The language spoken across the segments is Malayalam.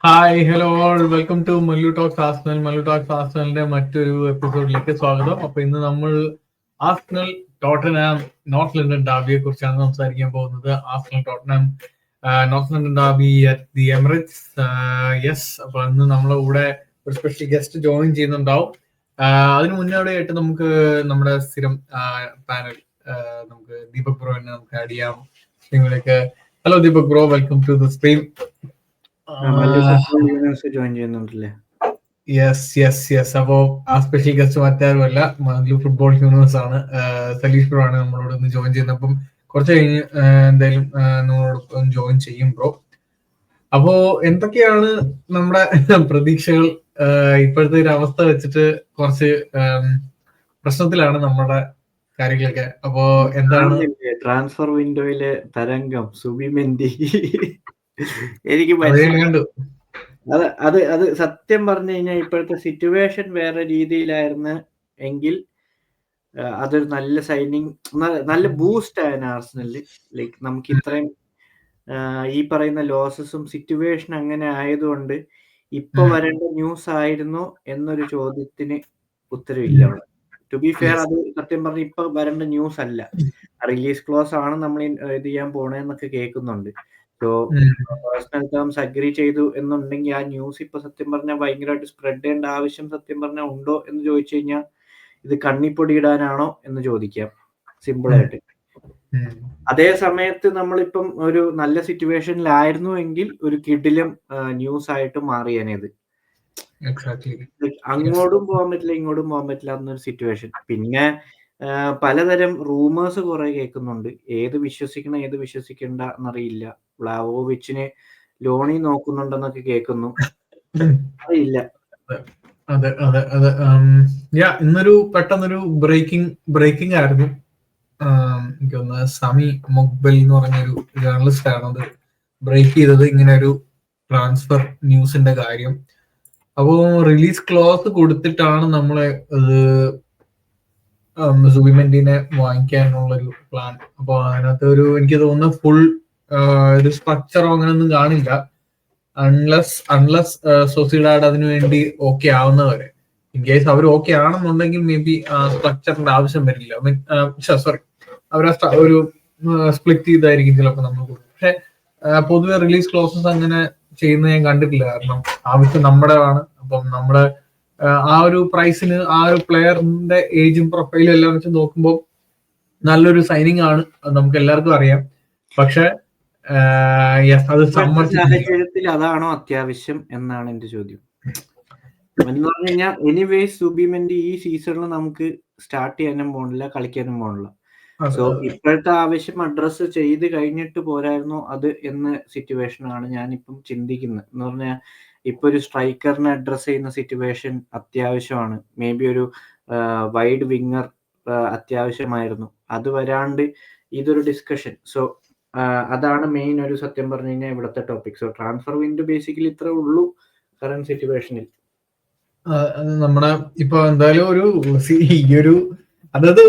Hi hello all welcome to Mallu talks Arsenal. Mallu talks ആസ്നലിന്റെ മറ്റൊരു എപ്പിസോഡിലേക്ക് സ്വാഗതം. അപ്പൊ ഇന്ന് നമ്മൾ ആസ്നൽ ടോട്ടൻഹാം നോർത്ത് ലണ്ടൻ ഡാബിയെ കുറിച്ചാണ് സംസാരിക്കാൻ പോകുന്നത്. Arsenal Tottenham north London derby at the Emirates. Yes, അപ്പൊ ഇന്ന് നമ്മളെ കൂടെ ഒരു സ്പെഷ്യൽ ഗസ്റ്റ് ജോയിൻ ചെയ്യുന്നുണ്ടാവും. അതിന് മുന്നോടിയായിട്ട് നമുക്ക് നമ്മുടെ സ്ഥിരം പാനൽ നമുക്ക് ദീപക് ബ്രോനെ നമുക്ക് ആഡ് ചെയ്യാം സ്ട്രീമിലേക്ക്. Hello Deepak bro, welcome to the stream. Join ചെയ്യുന്നുണ്ടല്ലേ? യെസ്. അപ്പോ ആ സ്പെഷ്യൽ ഗസ്റ്റ് മറ്റാരുമല്ല, മല്ലു ഫുട്ബോൾ യൂണിവേഴ്സ് ആണ്. സലീഷ് ബ്രോ ആണ് നമ്മളോട് ഒന്ന് ജോയിൻ ചെയ്യുന്നത്. അപ്പം കുറച്ച് കഴിഞ്ഞ് എന്തായാലും നമ്മളോടൊപ്പം ജോയിൻ ചെയ്യും ബ്രോ. അപ്പോ എന്തൊക്കെയാണ് നമ്മുടെ പ്രതീക്ഷകൾ? ഇപ്പോഴത്തെ ഒരു അവസ്ഥ വെച്ചിട്ട് കുറച്ച് പ്രശ്നത്തിലാണ് നമ്മുടെ കാര്യങ്ങളൊക്കെ. അപ്പോ എന്താണ് ട്രാൻസ്ഫർ വിൻഡോയിലെ തരംഗം സുബിമെന്റി? എനിക്ക് കണ്ടു. അത് സത്യം പറഞ്ഞു കഴിഞ്ഞാൽ ഇപ്പോഴത്തെ സിറ്റുവേഷൻ വേറെ രീതിയിലായിരുന്നു എങ്കിൽ അതൊരു നല്ല സൈനിങ്, നല്ല ബൂസ്റ്റ് ആയിരുന്നു ആർസണലിൽ. ലൈക്ക് നമുക്ക് ഇത്രയും ഈ പറയുന്ന ലോസസും സിറ്റുവേഷൻ അങ്ങനെ ആയതുകൊണ്ട് ഇപ്പൊ വരേണ്ട ന്യൂസ് ആയിരുന്നോ എന്നൊരു ചോദ്യത്തിന് ഉത്തരവില്ല അവിടെ. ടു ബി ഫെയർ, അത് സത്യം പറഞ്ഞ ഇപ്പൊ വരേണ്ട ന്യൂസ് അല്ല. റിലീസ് ക്ലോസ് ആണ് നമ്മൾ ഇത് ചെയ്യാൻ പോണേന്നൊക്കെ കേൾക്കുന്നുണ്ട്. സോ പേഴ്സണൽ ടേംസ് അഗ്രി ചെയ്തു എന്നുണ്ടെങ്കിൽ ആ ന്യൂസ് ഇപ്പൊ സത്യം പറഞ്ഞാൽ ഭയങ്കരമായിട്ട് സ്പ്രെഡ് ചെയ്യേണ്ട ആവശ്യം സത്യം പറഞ്ഞാൽ ഉണ്ടോ എന്ന് ചോദിച്ചു കഴിഞ്ഞാൽ ഇത് കണ്ണിപ്പൊടി ഇടാനാണോ എന്ന് ചോദിക്കാം, സിമ്പിൾ ആയിട്ട്. അതേ സമയത്ത് നമ്മളിപ്പം ഒരു നല്ല സിറ്റുവേഷനിലായിരുന്നു എങ്കിൽ ഒരു കിടിലം ന്യൂസ് ആയിട്ട് മാറിയേനത്. അങ്ങോട്ടും പോകാൻ പറ്റില്ല ഇങ്ങോട്ടും പോകാൻ പറ്റില്ല എന്നൊരു സിറ്റുവേഷൻ. പിന്നെ പലതരം റൂമേഴ്സ് കുറെ കേൾക്കുന്നുണ്ട്. ഏത് വിശ്വസിക്കണം ഏത് വിശ്വസിക്കണ്ട എന്നറിയില്ല. വ്ലാവോവിച്ചിനെ ലോണി നോക്കുന്നുണ്ടെന്നൊക്കെ കേൾക്കുന്നു. അറിയില്ല. അതെ. ഇന്നൊരു പെട്ടെന്നൊരു ബ്രേക്കിംഗ് ആയിരുന്നു. എനിക്ക് തോന്നുന്നത് സമി മൊക്ബൽ എന്ന് പറഞ്ഞൊരു ജേർണലിസ്റ്റ് ആണ് അത് ബ്രേക്ക് ചെയ്തത്, ഇങ്ങനെ ഒരു ട്രാൻസ്ഫർ ന്യൂസിന്റെ കാര്യം. അപ്പോ റിലീസ് ക്ലോസ് കൊടുത്തിട്ടാണ് നമ്മളെ സുബിമെന്റിനെ വാങ്ങിക്കാനുള്ളൊരു പ്ലാൻ. അപ്പൊ അതിനകത്ത് എനിക്ക് തോന്നുന്നു ഫുൾ ഒരു സ്ട്രക്ചറോ അങ്ങനെയൊന്നും കാണില്ല, അൺലെസ് സൊസിഡാഡ് അതിനു വേണ്ടി ഓക്കെ ആവുന്നവരെ. ഇൻ കേസ് അവർ ഓക്കെ ആണെന്നുണ്ടെങ്കിൽ മേ ബി സ്ട്രക്ചറിന്റെ ആവശ്യം വരില്ല. സോറി, അവർ ഒരു സ്പ്ലിറ്റ് ചെയ്തായിരിക്കും ചിലപ്പോൾ നമ്മൾ. പക്ഷെ പൊതുവെ റിലീസ് ക്ലോസസ് അങ്ങനെ ചെയ്യുന്നത് ഞാൻ കണ്ടിട്ടില്ല. കാരണം ആവശ്യം നമ്മുടെ ആണ്. അപ്പം നമ്മുടെ ആ ഒരു പ്രൈസിന് ആ ഒരു പ്ലെയറിന്റെ ഏജും പ്രൊഫൈലും എല്ലാം വെച്ച് നോക്കുമ്പോൾ നല്ലൊരു സൈനിങ് ആണ്, അത് നമുക്ക് എല്ലാവർക്കും അറിയാം. പക്ഷെ അത് സാഹചര്യത്തിൽ അതാണോ അത്യാവശ്യം എന്നാണ് എന്റെ ചോദ്യം. എന്ന് പറഞ്ഞു കഴിഞ്ഞാൽ എനിവേസ് സുബിമെന്റി ഈ സീസണിൽ നമുക്ക് സ്റ്റാർട്ട് ചെയ്യാനും പോണില്ല, കളിക്കാനും പോണില്ല. സോ ഇപ്പോഴത്തെ ആവശ്യം അഡ്രസ്സ് ചെയ്ത് കഴിഞ്ഞിട്ട് പോരായിരുന്നു അത് എന്ന സിറ്റുവേഷനാണ് ഞാനിപ്പം ചിന്തിക്കുന്നത്. എന്ന് പറഞ്ഞാൽ ഇപ്പൊ ഒരു സ്ട്രൈക്കറിനെ അഡ്രസ് ചെയ്യുന്ന സിറ്റുവേഷൻ അത്യാവശ്യമാണ്. മേ ബി ഒരു വൈഡ് വിങ്ങർ അത്യാവശ്യമായിരുന്നു. അത് വരാണ്ട് ഇതൊരു ഡിസ്കഷൻ. സോ അതാണ് മെയിൻ ഒരു സത്യം പറഞ്ഞു കഴിഞ്ഞാൽ ഇവിടുത്തെ topic. So transfer window basically ഇത്രേ ഉള്ളൂ കറന്റ് സിറ്റുവേഷനിൽ. നമ്മുടെ ഇപ്പൊ എന്തായാലും ഒരു അതായത്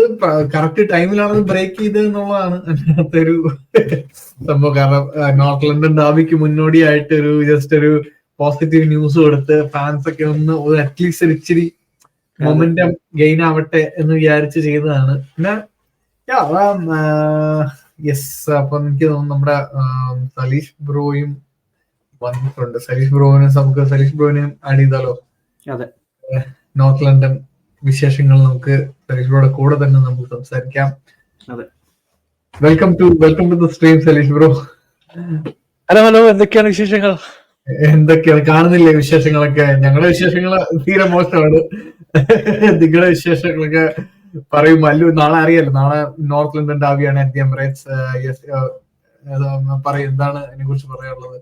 കറക്റ്റ് ടൈമിലാണ് ബ്രേക്ക് ചെയ്തത് എന്നുള്ളതാണ് അതിനകത്തെ ഒരു സംഭവം. കാരണം നോർത്ത് ലണ്ടൻ ഡാബിക്ക് മുന്നോടിയായിട്ട് ജസ്റ്റ് ഒരു പോസിറ്റീവ് ന്യൂസ് കൊടുത്ത് ഫാൻസ് ഒക്കെ ഒന്ന് അറ്റ്ലീസ്റ്റ് ഒരു ഇച്ചിരി മൊമെന്റം ഗെയിൻ ആവട്ടെ എന്ന് വിചാരിച്ച് ചെയ്തതാണ്. പിന്നെ യെസ്, അപ്പൊ എനിക്ക് തോന്നുന്നു നമ്മുടെ സലീഷ് ബ്രോയും വന്നിട്ടുണ്ട്. സലീഷ് ബ്രോവിനെയും ആഡ് ചെയ്താലോ? അതെ, നോർത്ത് ലണ്ടൻ വിശേഷങ്ങൾ നമുക്ക് സലീഷ് ബ്രോയുടെ കൂടെ തന്നെ നമുക്ക് സംസാരിക്കാം. അതെ, welcome to the stream Saleesh bro. Hello, എന്തൊക്കെയാണ് വിശേഷങ്ങൾ? എന്തൊക്കെയാണ് കാണുന്നില്ലേ വിശേഷങ്ങളൊക്കെ? ഞങ്ങളുടെ വിശേഷങ്ങൾ തീരെ മോശമാണ്. നിങ്ങളുടെ വിശേഷങ്ങളൊക്കെ പറയും. മല്ലു നാളെ അറിയാലോ, നാളെ നോർത്ത് ലണ്ടൻ ഡാബിയാണ് അറ്റ് ദി എമിറേറ്റ്സ്. പറയും, എന്താണ് അതിനെ കുറിച്ച് പറയാനുള്ളത്?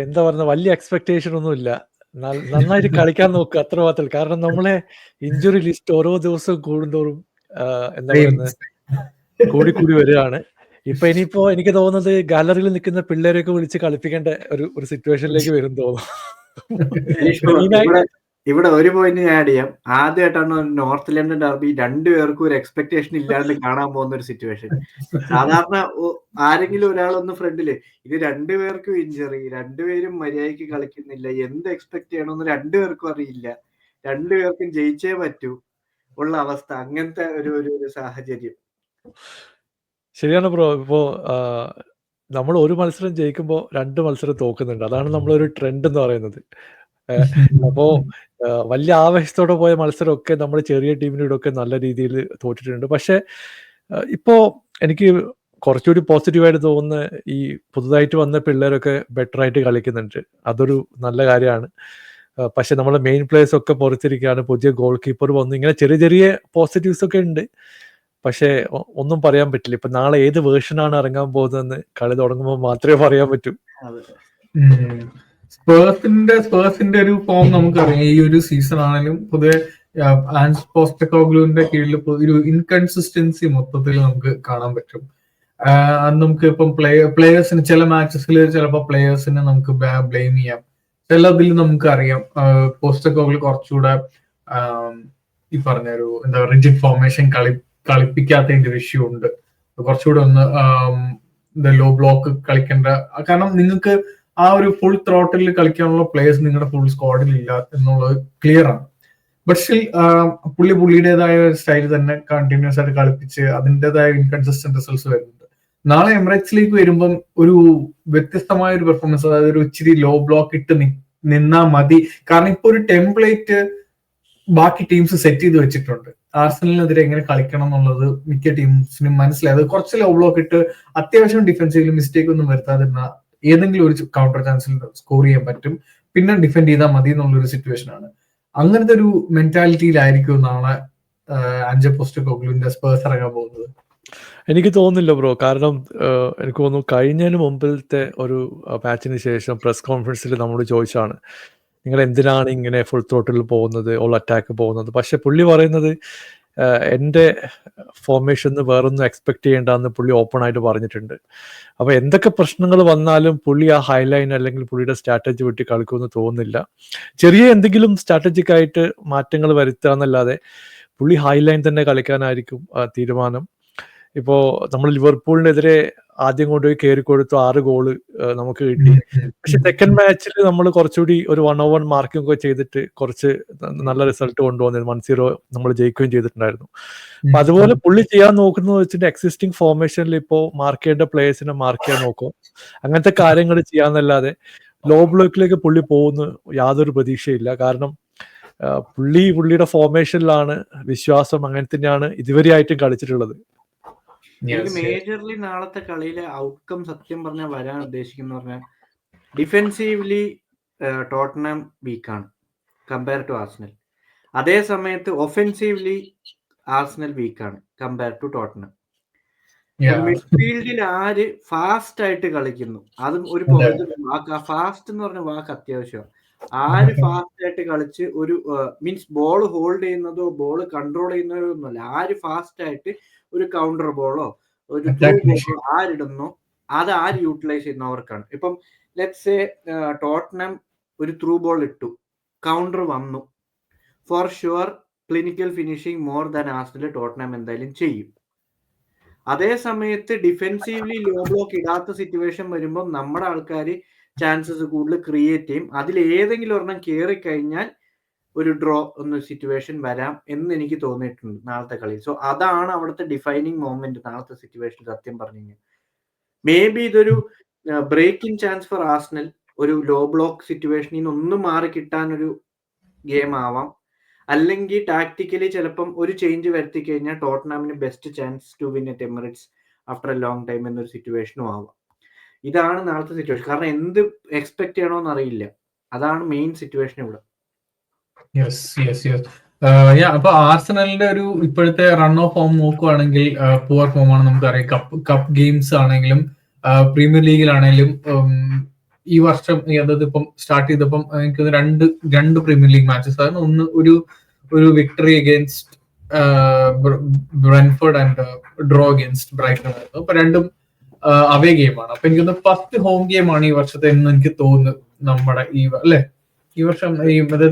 എന്താ പറയുക, വലിയ എക്സ്പെക്ടേഷൻ ഒന്നും ഇല്ല. നന്നായിട്ട് കളിക്കാൻ നോക്കുക, അത്ര മാത്രം. കാരണം നമ്മളെ ഇഞ്ചുറി ലിസ്റ്റ് ഓരോ ദിവസവും കൂടുന്തോറും എന്താ പറയുന്നത് കൂടി വരികയാണ്. ഇപ്പൊ ഇനിയിപ്പോ എനിക്ക് തോന്നുന്നത് ഗാലറിയിൽ നിൽക്കുന്ന പിള്ളേരെയൊക്കെ വിളിച്ച് കളിപ്പിക്കേണ്ട ഒരു സിറ്റുവേഷനിലേക്ക് വരും തോന്നുന്നു. ഇവിടെ ഒരു പോയിന്റ് ഞാൻ ആഡ് ചെയ്യാം. ആദ്യമായിട്ടാണ് ഒരു നോർത്ത് ലണ്ടൻ ഡർബി രണ്ടുപേർക്കും ഒരു എക്സ്പെക്ടേഷൻ ഇല്ലാണ്ട് കാണാൻ പോകുന്ന ഒരു സിറ്റുവേഷൻ. സാധാരണ ആരെങ്കിലും ഒരാളൊന്ന് ഫ്രണ്ടില് ഇത് രണ്ടുപേർക്കും ഇഞ്ചറി, രണ്ടുപേരും മര്യാദയ്ക്ക് കളിക്കുന്നില്ല, എന്ത് എക്സ്പെക്ട് ചെയ്യണമെന്ന് രണ്ടുപേർക്കും അറിയില്ല, രണ്ടുപേർക്കും ജയിച്ചേ പറ്റൂ ഉള്ള അവസ്ഥ, അങ്ങനത്തെ ഒരു സാഹചര്യം. ശരിയാണ് ബ്രോ. ഇപ്പോ നമ്മൾ ഒരു മത്സരം ജയിക്കുമ്പോൾ 2 മത്സരം തോക്കുന്നുണ്ട്. അതാണ് നമ്മളൊരു ട്രെൻഡ് എന്ന് പറയുന്നത്. അപ്പോ വലിയ ആവേശത്തോടെ പോയ മത്സരമൊക്കെ നമ്മൾ ചെറിയ ടീമിനോടൊക്കെ നല്ല രീതിയിൽ തോറ്റിട്ടുണ്ട്. പക്ഷേ ഇപ്പോ എനിക്ക് കുറച്ചുകൂടി പോസിറ്റീവായിട്ട് തോന്നുന്ന ഈ പുതുതായിട്ട് വന്ന പിള്ളേരൊക്കെ ബെറ്റർ ആയിട്ട് കളിക്കുന്നുണ്ട്. അതൊരു നല്ല കാര്യമാണ്. പക്ഷെ നമ്മളെ മെയിൻ പ്ലേയേഴ്സ് ഒക്കെ പുറത്തിരിക്കുകയാണ്. പുതിയ ഗോൾ കീപ്പർ വന്നു. ഇങ്ങനെ ചെറിയ ചെറിയ പോസിറ്റീവ്സ് ഒക്കെ ഉണ്ട്. പക്ഷേ ഒന്നും പറയാൻ പറ്റില്ല. ഇപ്പൊ നാളെ ഏത് വേർഷനാണ് ഇറങ്ങാൻ പോകുന്നതെന്ന് കളി തുടങ്ങുമ്പോൾ മാത്രമേ പറയാൻ പറ്റൂ. സ്പേഴ്സിന്റെ ഒരു ഫോം നമുക്കറിയാം. ഈ ഒരു സീസൺ ആണെങ്കിലും പൊതുവെ ആൻസ് പോസ്റ്റക്കോഗ്ലുവിന്റെ കീഴിൽ ഒരു ഇൻകൺസിസ്റ്റൻസി മൊത്തത്തിൽ നമുക്ക് കാണാൻ പറ്റും. അത് നമുക്ക് ഇപ്പം പ്ലേയേഴ്സിന് ചില മാച്ചസിൽ ചിലപ്പോൾ പ്ലേയേഴ്സിനെ നമുക്ക് ബ്ലെയിം ചെയ്യാം. ചിലതിൽ നമുക്ക് അറിയാം പോസ്റ്റക്കോഗ്ലു കുറച്ചുകൂടെ ഈ പറഞ്ഞൊരു എന്താ റിജിഡ് ഫോർമേഷൻ കളിപ്പിക്കാത്തതിന്റെ ഒരു ഇഷ്യൂ ഉണ്ട്. കുറച്ചുകൂടെ ഒന്ന് ലോ ബ്ലോക്ക് കളിക്കേണ്ട, കാരണം നിങ്ങൾക്ക് ആ ഒരു ഫുൾ ത്രോട്ടിൽ കളിക്കാനുള്ള പ്ലേയേഴ്സ് നിങ്ങളുടെ ഫുൾ സ്ക്വാഡിൽ ഇല്ല എന്നുള്ളത് ക്ലിയർ ആണ്. ബട്ട് സ്റ്റിൽ പുള്ളിയുടേതായ സ്റ്റൈൽ തന്നെ കണ്ടിന്യൂസ് ആയിട്ട് കളിപ്പിച്ച് അതിൻ്റെതായ ഇൻകൺസിസ്റ്റന്റ് റിസൾട്ട്സ് വരുന്നുണ്ട്. നാളെ എമിറേറ്റ്സിലേക്ക് വരുമ്പം ഒരു വ്യത്യസ്തമായ ഒരു പെർഫോമൻസ്, അതായത് ഒരു ഇച്ചിരി ലോ ബ്ലോക്ക് ഇട്ട് നിന്നാ മതി. കാരണം ഇപ്പൊ ഒരു ടെംപ്ലേറ്റ് ബാക്കി ടീംസ് സെറ്റ് ചെയ്ത് വെച്ചിട്ടുണ്ട്. ആർസണലിനെതിരെ എങ്ങനെ കളിക്കണം എന്നുള്ളത് മിക്ക ടീംസിനും മനസ്സിലായത്. കുറച്ച് ലോ ബ്ലോക്ക് ഇട്ട് അത്യാവശ്യം ഡിഫൻസീവിൽ മിസ്റ്റേക്ക് ഒന്നും വരുത്താതിരുന്ന ഏതെങ്കിലും ഒരു കൗണ്ടർ ചാൻസിൽ സ്കോർ ചെയ്യാൻ പറ്റും, പിന്നെ ഡിഫെൻഡ് ചെയ്താൽ മതി എന്നുള്ളൊരു സിറ്റുവേഷൻ ആണ്. അങ്ങനത്തെ ഒരു മെന്റാലിറ്റിയിലായിരിക്കും നാളെ ആൻജെ പോസ്റ്റക്കോഗ്ലുവിന്റെ സ്പേഴ്സ് ഇറങ്ങാൻ പോകുന്നത്. എനിക്ക് തോന്നുന്നില്ല ബ്രോ. കാരണം എനിക്ക് തോന്നുന്നു കഴിഞ്ഞതിന് മുമ്പിലത്തെ ഒരു മാച്ചിന് ശേഷം പ്രസ് കോൺഫറൻസിൽ നമ്മളോട് ചോദിച്ചാണ് നിങ്ങൾ എന്തിനാണ് ഇങ്ങനെ ഫുൾ ത്രോട്ടിൽ പോകുന്നത്, ഓൾ അറ്റാക്ക് പോകുന്നത്. പക്ഷെ പുള്ളി പറയുന്നത് എൻ്റെ ഫോർമേഷന് വേറൊന്നും എക്സ്പെക്ട് ചെയ്യേണ്ടെന്ന് പുള്ളി ഓപ്പൺ ആയിട്ട് പറഞ്ഞിട്ടുണ്ട്. അപ്പോൾ എന്തൊക്കെ പ്രശ്നങ്ങൾ വന്നാലും പുള്ളി ആ ഹൈലൈൻ അല്ലെങ്കിൽ പുള്ളിയുടെ സ്ട്രാറ്റജി വിട്ട് കളിക്കുമെന്ന് തോന്നുന്നില്ല. ചെറിയ എന്തെങ്കിലും സ്ട്രാറ്റജിക് ആയിട്ട് മാറ്റങ്ങൾ വരുത്തുക എന്നല്ലാതെ പുള്ളി ഹൈലൈൻ തന്നെ കളിക്കാനായിരിക്കും തീരുമാനം. ഇപ്പോൾ നമ്മൾ ലിവർപൂളിനെതിരെ ആദ്യം കൊണ്ടുപോയി കയറി കൊടുത്തു 6 ഗോള് നമുക്ക് കിട്ടി. പക്ഷെ സെക്കൻഡ് മാച്ചിൽ നമ്മൾ കുറച്ചുകൂടി ഒരു 1-on-1 മാർക്കിംഗ് ഒക്കെ ചെയ്തിട്ട് കുറച്ച് നല്ല റിസൾട്ട് കൊണ്ടുവന്നിരുന്നു. 1-0 നമ്മൾ ജയിക്കുകയും ചെയ്തിട്ടുണ്ടായിരുന്നു. അപ്പൊ അതുപോലെ പുള്ളി ചെയ്യാൻ നോക്കുന്നത് വെച്ചിട്ട് എക്സിസ്റ്റിംഗ് ഫോർമേഷനിൽ ഇപ്പോൾ മാർക്ക് ചെയ്യേണ്ട പ്ലേയേഴ്സിനെ മാർക്ക് ചെയ്യാൻ നോക്കും. അങ്ങനത്തെ കാര്യങ്ങൾ ചെയ്യാന്നല്ലാതെ ലോ ബ്ലോക്കിലേക്ക് പുള്ളി പോകുന്ന യാതൊരു പ്രതീക്ഷയില്ല. കാരണം പുള്ളിയുടെ ഫോർമേഷനിലാണ് വിശ്വാസം. അങ്ങനെ തന്നെയാണ് ഇതുവരെയായിട്ടും കളിച്ചിട്ടുള്ളത്. എനിക്ക് മേജർലി നാളത്തെ കളിയിലെ ഔട്ട്കം സത്യം പറഞ്ഞാൽ വരാൻ ഉദ്ദേശിക്കുന്ന പറഞ്ഞാൽ ഡിഫെൻസീവ്ലി ടോട്ടനം വീക്കാണ് കമ്പയർ ടു ആർസണൽ. അതേ സമയത്ത് ഒഫെൻസീവ്ലി ആർസണൽ വീക്കാണ് കമ്പയർ ടു ടോട്ടനം. മിഡ്ഫീൽഡിൽ ആര് ഫാസ്റ്റ് ആയിട്ട് കളിക്കുന്നു, അതും ഒരു ഫാസ്റ്റ് എന്ന് പറഞ്ഞ വാക്ക് അത്യാവശ്യമാണ്. ആര് ഫാസ്റ്റ് ആയിട്ട് കളിച്ച് ഒരു മീൻസ് ബോൾ ഹോൾഡ് ചെയ്യുന്നതോ ബോൾ കൺട്രോൾ ചെയ്യുന്നതോ ഒന്നുമല്ല. ആര് ഫാസ്റ്റ് ആയിട്ട് ഒരു കൗണ്ടർ ബോളോ ഒരു ആരിടുന്നോ അത് ആര് യൂട്ടിലൈസ് ചെയ്യുന്നവർക്കാണ്. ഇപ്പം ലെറ്റ്സ് സേ ടോട്ടനം ഒരു ത്രൂ ബോൾ ഇട്ടു, കൗണ്ടർ വന്നു, for sure clinical finishing more than Arsenal Tottenham എന്തായാലും ചെയ്യും. അതേ സമയത്ത് ഡിഫെൻസീവ്ലി ലോ ബ്ലോക്ക് ഇടാത്ത സിറ്റുവേഷൻ വരുമ്പോൾ നമ്മുടെ ആൾക്കാർ ചാൻസസ് കൂടുതൽ ക്രിയേറ്റ് ചെയ്യും. അതിൽ ഏതെങ്കിലും ഒരെണ്ണം കയറി കഴിഞ്ഞാൽ ഒരു ഡ്രോ എന്ന സിറ്റുവേഷൻ വരാം എന്ന് എനിക്ക് തോന്നിയിട്ടുണ്ട് നാളത്തെ കളി. സോ അതാണ് അവിടുത്തെ ഡിഫൈനിങ് മൊമെന്റ് നാളത്തെ സിറ്റുവേഷൻ. സത്യം പറഞ്ഞു കഴിഞ്ഞാൽ മേ ബി ഇതൊരു ബ്രേക്കിംഗ് ചാൻസ് ഫോർ ആർസണൽ. ഒരു ലോ ബ്ലോക്ക് സിറ്റുവേഷനിൽ നിന്ന് ഒന്നും മാറി കിട്ടാനൊരു ഗെയിം ആവാം. അല്ലെങ്കിൽ ടാക്ടിക്കലി ചിലപ്പം ഒരു ചേഞ്ച് വരുത്തി കഴിഞ്ഞാൽ ടോട്ടനാമിന് best chance to win at Emirates after a long time എന്നൊരു സിറ്റുവേഷനും ആവാം. ഇതാണ് നാളത്തെ സിറ്റുവേഷൻ. കാരണം എന്ത് എക്സ്പെക്ട് ചെയ്യണമെന്ന് അറിയില്ല. അതാണ് മെയിൻ സിറ്റുവേഷൻ ഇവിടെ. അപ്പൊ ആർസണലിന്റെ ഒരു ഇപ്പോഴത്തെ റൺ ഓഫ് ഫോം നോക്കുവാണെങ്കിൽ പുവർ ഫോം ആണ്. നമുക്കറിയാം കപ്പ് ഗെയിംസ് ആണെങ്കിലും പ്രീമിയർ ലീഗിലാണെങ്കിലും ഈ വർഷം അതായത് ഇപ്പം സ്റ്റാർട്ട് ചെയ്തപ്പം എനിക്ക് രണ്ട് പ്രീമിയർ ലീഗ് മാച്ചസ് ആയിരുന്നു. ഒന്ന് ഒരു victory against Brentford and draw against Brighton ആയിരുന്നു. അപ്പൊ രണ്ടും അവേ ഗെയിമാണ്. അപ്പൊ എനിക്കൊന്ന് ഫസ്റ്റ് ഹോം ഗെയിം ആണ് ഈ വർഷത്തെ എന്ന് എനിക്ക് തോന്നുന്നു നമ്മുടെ ഈ അല്ലെ. ഈ വർഷം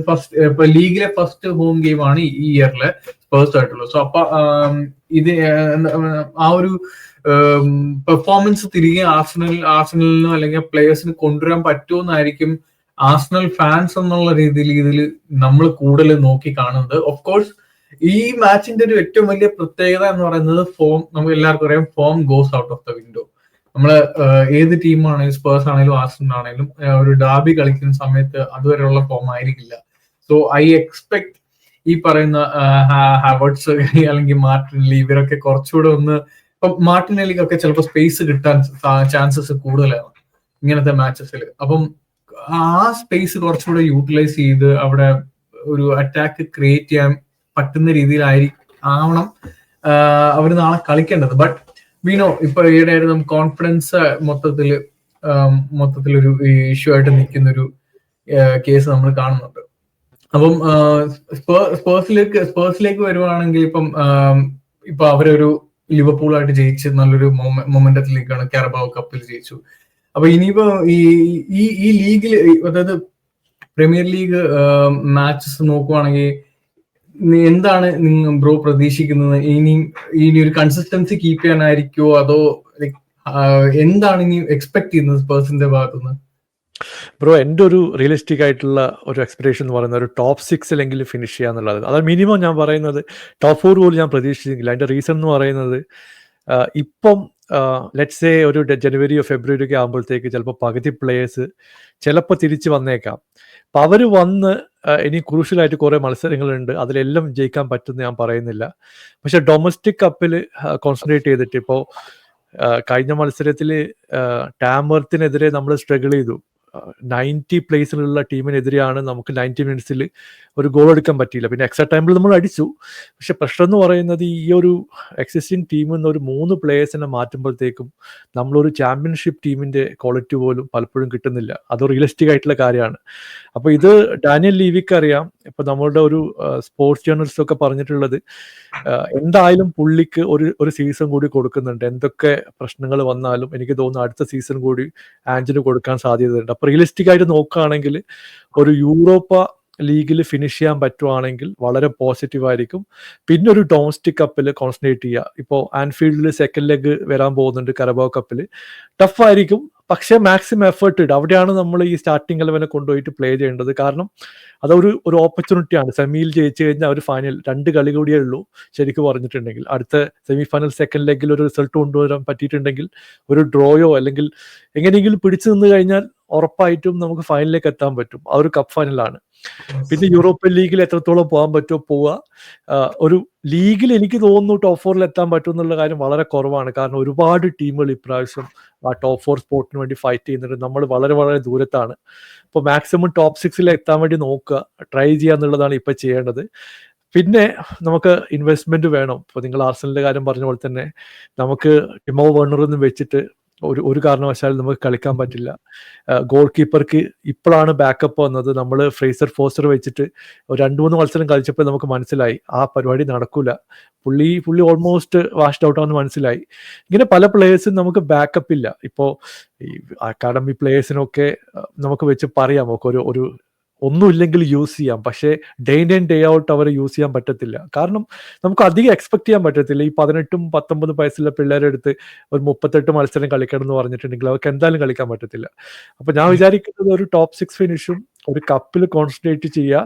ഫസ്റ്റ് ഇപ്പൊ ലീഗിലെ ഫസ്റ്റ് ഹോം ഗെയിം ആണ് ഈ ഇയറിലെ സ്പേഴ്സ് ആയിട്ടുള്ളത്. സോ അപ്പൊ ഇത് ആ ഒരു പെർഫോമൻസ് തിരികെ ആർസണലിനോ അല്ലെങ്കിൽ പ്ലേയേഴ്സിന് കൊണ്ടുവരാൻ പറ്റുമെന്നായിരിക്കും ആർസണൽ ഫാൻസ് എന്നുള്ള രീതിയിൽ ഇതിൽ നമ്മൾ കൂടുതൽ നോക്കി കാണുന്നത്. ഓഫ് കോഴ്സ് ഈ മാച്ചിന്റെ ഒരു ഏറ്റവും വലിയ പ്രത്യേകത എന്ന് പറയുന്നത് നമുക്ക് എല്ലാവർക്കും അറിയാം, form goes out of the window. നമ്മള് ഏത് ടീമാണെങ്കിലും സ്പേഴ്സ് ആണെങ്കിലും ആർസണൽ ആണെങ്കിലും ഒരു ഡാബി കളിക്കുന്ന സമയത്ത് അതുവരെയുള്ള ഫോം ആയിരിക്കില്ല. സോ ഐ എക്സ്പെക്ട് ഈ പറയുന്ന ഹാവർട്സ് അല്ലെങ്കിൽ മാർട്ടിനെല്ലി ഇവരൊക്കെ കുറച്ചുകൂടെ ഒന്ന്, ഇപ്പൊ മാർട്ടിനെല്ലിക്കൊക്കെ ചിലപ്പോൾ സ്പേസ് കിട്ടാൻ ചാൻസസ് കൂടുതലാണ് ഇങ്ങനത്തെ മാച്ചസിൽ. അപ്പം ആ സ്പേസ് കുറച്ചുകൂടെ യൂട്ടിലൈസ് ചെയ്ത് അവിടെ ഒരു അറ്റാക്ക് ക്രിയേറ്റ് ചെയ്യാൻ പറ്റുന്ന രീതിയിലാവണം അവർ നാളെ കളിക്കേണ്ടത്. ബട്ട് വീണോ ഇപ്പൊ ഈയിടെയായിട്ട് നമുക്ക് കോൺഫിഡൻസ് മൊത്തത്തിലൊരു ഇഷ്യൂ ആയിട്ട് നിൽക്കുന്ന ഒരു കേസ് നമ്മൾ കാണുന്നുണ്ട്. അപ്പം സ്പേഴ്സിലേക്ക് വരുവാണെങ്കിൽ ഇപ്പൊ അവരൊരു ലിവർപൂളായിട്ട് ജയിച്ച് നല്ലൊരു മൊമെന്റത്തിലേക്കാണ്, കാരബാവോ കപ്പിൽ ജയിച്ചു. അപ്പൊ ഇനിയിപ്പോ ഈ ലീഗിൽ, അതായത് പ്രീമിയർ ലീഗ് മാച്ചസ് നോക്കുവാണെങ്കിൽ എന്താണ് ബ്രോ പ്രതീക്ഷിക്കുന്നത്? ഇനി ഒരു കൺസിസ്റ്റൻസി കീപ്പ് ചെയ്യാനായിരിക്കുമോ, അതോ എന്താണ് ഇനി എക്സ്പെക്ട് ചെയ്യുന്നത് സ്പേഴ്സിന്റെ ഭാഗത്തുനിന്ന്? ബ്രോ, എൻ്റെ ഒരു റിയലിസ്റ്റിക് ആയിട്ടുള്ള ഒരു എക്സ്പെക്ടേഷൻ എന്ന് പറയുന്നത് ഒരു ടോപ്പ് 6 ഫിനിഷ് ചെയ്യാന്നുള്ളത്. അതാണ് മിനിമം ഞാൻ പറയുന്നത്. ടോപ്പ് 4 പോലും ഞാൻ പ്രതീക്ഷിച്ചില്ല. അതിന്റെ റീസൺ എന്ന് പറയുന്നത് ഇപ്പം ലെറ്റ്സ് സേ ഒരു ജനുവരിയോ ഫെബ്രുവരിയോ ഒക്കെ ആകുമ്പോഴത്തേക്ക് ചിലപ്പോൾ പകുതി പ്ലേയേഴ്സ് ചിലപ്പോൾ തിരിച്ച് വന്നേക്കാം. അപ്പം അവർ വന്ന് ഇനി ക്രൂഷ്യലായിട്ട് കുറേ മത്സരങ്ങളുണ്ട്, അതിലെല്ലാം ജയിക്കാൻ പറ്റുമെന്ന് ഞാൻ പറയുന്നില്ല. പക്ഷെ ഡൊമസ്റ്റിക് കപ്പിൽ കോൺസെൻട്രേറ്റ് ചെയ്തിട്ട് ഇപ്പോൾ കഴിഞ്ഞ മത്സരത്തിൽ ടാമർത്തിനെതിരെ നമ്മൾ സ്ട്രഗിൾ ചെയ്തു. 90 പ്ലേസിലുള്ള ടീമിനെതിരെയാണ് നമുക്ക് 90 മിനിറ്റ്സിൽ ഒരു ഗോൾ എടുക്കാൻ പറ്റിയില്ല. പിന്നെ എക്സ്ട്രാ ടൈമിൽ നമ്മൾ അടിച്ചു. പക്ഷെ പ്രശ്നം എന്ന് പറയുന്നത് ഈ ഒരു എക്സിസ്റ്റിംഗ് ടീമിൽ നിന്ന് ഒരു 3 പ്ലേയേഴ്സിനെ മാറ്റുമ്പോഴത്തേക്കും നമ്മളൊരു ചാമ്പ്യൻഷിപ്പ് ടീമിന്റെ ക്വാളിറ്റി പോലും പലപ്പോഴും കിട്ടുന്നില്ല. അത് റിയലിസ്റ്റിക് ആയിട്ടുള്ള കാര്യമാണ്. അപ്പോൾ ഇത് ഡാനിയൽ ലീവിക്ക് അറിയാം. ഇപ്പൊ നമ്മളുടെ ഒരു സ്പോർട്സ് ജേർണലിസ്റ്റ് ഒക്കെ പറഞ്ഞിട്ടുള്ളത് എന്തായാലും പുള്ളിക്ക് ഒരു സീസൺ കൂടി കൊടുക്കുന്നുണ്ട്. എന്തൊക്കെ പ്രശ്നങ്ങൾ വന്നാലും എനിക്ക് തോന്നുന്നു അടുത്ത സീസൺ കൂടി ആഞ്ചിന് കൊടുക്കാൻ സാധ്യതയുണ്ട്. അപ്പൊ റിയലിസ്റ്റിക് ആയിട്ട് നോക്കുകയാണെങ്കിൽ ഒരു യൂറോപ്പ ലീഗിൽ ഫിനിഷ് ചെയ്യാൻ പറ്റുവാണെങ്കിൽ വളരെ പോസിറ്റീവ് ആയിരിക്കും. പിന്നെ ഒരു ഡൊമസ്റ്റിക് കപ്പിൽ കോൺസെൻട്രേറ്റ് ചെയ്യുക. ഇപ്പോൾ ആൻഫീൽഡിൽ സെക്കൻഡ് ലെഗ് വരാൻ പോകുന്നുണ്ട്, കരബാവ് കപ്പിൽ ടഫായിരിക്കും. പക്ഷേ മാക്സിമം എഫേർട്ട് ഇടും. അവിടെയാണ് നമ്മൾ ഈ സ്റ്റാർട്ടിംഗ് 11 കൊണ്ടുപോയിട്ട് പ്ലേ ചെയ്യേണ്ടത്. കാരണം അതൊരു ഓപ്പർച്യൂണിറ്റിയാണ്. സെമിയിൽ ജയിച്ചു കഴിഞ്ഞാൽ ഒരു ഫൈനൽ 2 കളി കൂടിയേ ഉള്ളൂ ശരിക്കും പറഞ്ഞിട്ടുണ്ടെങ്കിൽ. അടുത്ത സെമി ഫൈനൽ സെക്കൻഡ് ലെഗിൽ ഒരു റിസൾട്ട് കൊണ്ടുവരാൻ പറ്റിയിട്ടുണ്ടെങ്കിൽ ഒരു ഡ്രോയോ അല്ലെങ്കിൽ എങ്ങനെയെങ്കിലും പിടിച്ചു നിന്ന് കഴിഞ്ഞാൽ ഉറപ്പായിട്ടും നമുക്ക് ഫൈനലിലേക്ക് എത്താൻ പറ്റും. ആ ഒരു കപ്പ് ഫൈനലാണ്. പിന്നെ യൂറോപ്യൻ ലീഗിൽ എത്രത്തോളം പോകാൻ പറ്റുമോ പോവുക. ഒരു ലീഗിൽ എനിക്ക് തോന്നുന്നു ടോപ്പ് 4 എത്താൻ പറ്റും എന്നുള്ള കാര്യം വളരെ കുറവാണ്. കാരണം ഒരുപാട് ടീമുകൾ ഇപ്രാവശ്യം ആ ടോപ്പ് 4 സ്പോട്ടിന് വേണ്ടി ഫൈറ്റ് ചെയ്യുന്നുണ്ട്. നമ്മൾ വളരെ വളരെ ദൂരത്താണ്. ഇപ്പോൾ മാക്സിമം ടോപ്പ് 6 എത്താൻ വേണ്ടി നോക്കുക, ട്രൈ ചെയ്യുക എന്നുള്ളതാണ് ഇപ്പം ചെയ്യേണ്ടത്. പിന്നെ നമുക്ക് ഇൻവെസ്റ്റ്മെന്റ് വേണം. ഇപ്പോൾ നിങ്ങൾ ആർസണലിന്റെ കാര്യം പറഞ്ഞ പോലെ തന്നെ നമുക്ക് ടിമോ വെർണറൊന്നും വെച്ചിട്ട് ഒരു കാരണവശാലും നമുക്ക് കളിക്കാൻ പറ്റില്ല. ഗോൾ കീപ്പർക്ക് ഇപ്പോഴാണ് ബാക്കപ്പ് വന്നത്. നമ്മൾ ഫ്രേസർ ഫോസ്റ്റർ വെച്ചിട്ട് 2-3 മത്സരം കളിച്ചപ്പോൾ നമുക്ക് മനസ്സിലായി ആ പരിപാടി നടക്കൂല. പുള്ളി ഓൾമോസ്റ്റ് വാഷ്ഡ് ഔട്ട് ആണെന്ന് മനസ്സിലായി. ഇങ്ങനെ പല പ്ലേയേഴ്സും നമുക്ക് ബാക്കപ്പ് ഇല്ല. ഇപ്പോൾ ഈ അക്കാഡമി പ്ലേയേഴ്സിനൊക്കെ നമുക്ക് വെച്ച് പറയാം, നമുക്ക് ഒരു ഒന്നുമില്ലെങ്കിൽ യൂസ് ചെയ്യാം. പക്ഷേ ഡേ ഇൻ ഡേ ഔട്ട് അവരെ യൂസ് ചെയ്യാൻ പറ്റത്തില്ല. കാരണം നമുക്ക് അധികം എക്സ്പെക്ട് ചെയ്യാൻ പറ്റത്തില്ല. ഈ 18-19 വയസ്സുള്ള പിള്ളേരെ അടുത്ത് ഒരു 38 മത്സരം കളിക്കണം എന്ന് പറഞ്ഞിട്ടുണ്ടെങ്കിൽ അവർക്ക് എന്തായാലും കളിക്കാൻ പറ്റത്തില്ല. അപ്പൊ ഞാൻ വിചാരിക്കുന്നത് ഒരു ടോപ്പ് 6 ഫിനിഷും ഒരു കപ്പിൽ കോൺസെൻട്രേറ്റ് ചെയ്യുക.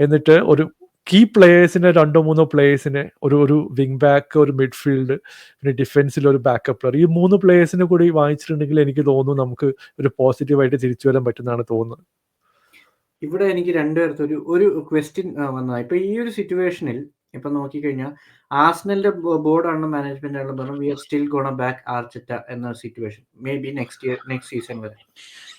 എന്നിട്ട് ഒരു കീ പ്ലേയേഴ്സിനെ 2-3 പ്ലേയേഴ്സിനെ ഒരു വിങ് ബാക്ക്, ഒരു മിഡ്ഫീൽഡ്, പിന്നെ ഡിഫൻസിൽ ഒരു ബാക്കപ്പ് പ്ലെയർ, ഈ 3 പ്ലേയേഴ്സിനെ കൂടി വാങ്ങിച്ചിട്ടുണ്ടെങ്കിൽ എനിക്ക് തോന്നുന്നു നമുക്ക് ഒരു പോസിറ്റീവായിട്ട് തിരിച്ചു വരാൻ പറ്റുന്നതാണ് തോന്നുന്നത്. ഇവിടെ എനിക്ക് രണ്ടുപേർത്ത് ഒരു ക്വസ്റ്റ്യൻ വന്നതാണ്. ഇപ്പൊ ഈ ഒരു സിറ്റുവേഷനിൽ ഇപ്പൊ നോക്കിക്കഴിഞ്ഞാൽ ആർസണലിന്റെ ബോർഡാണ് മാനേജ്മെന്റ് ആണ് പറഞ്ഞു we are still gonna back Arteta എന്ന situation may be next season വരെ.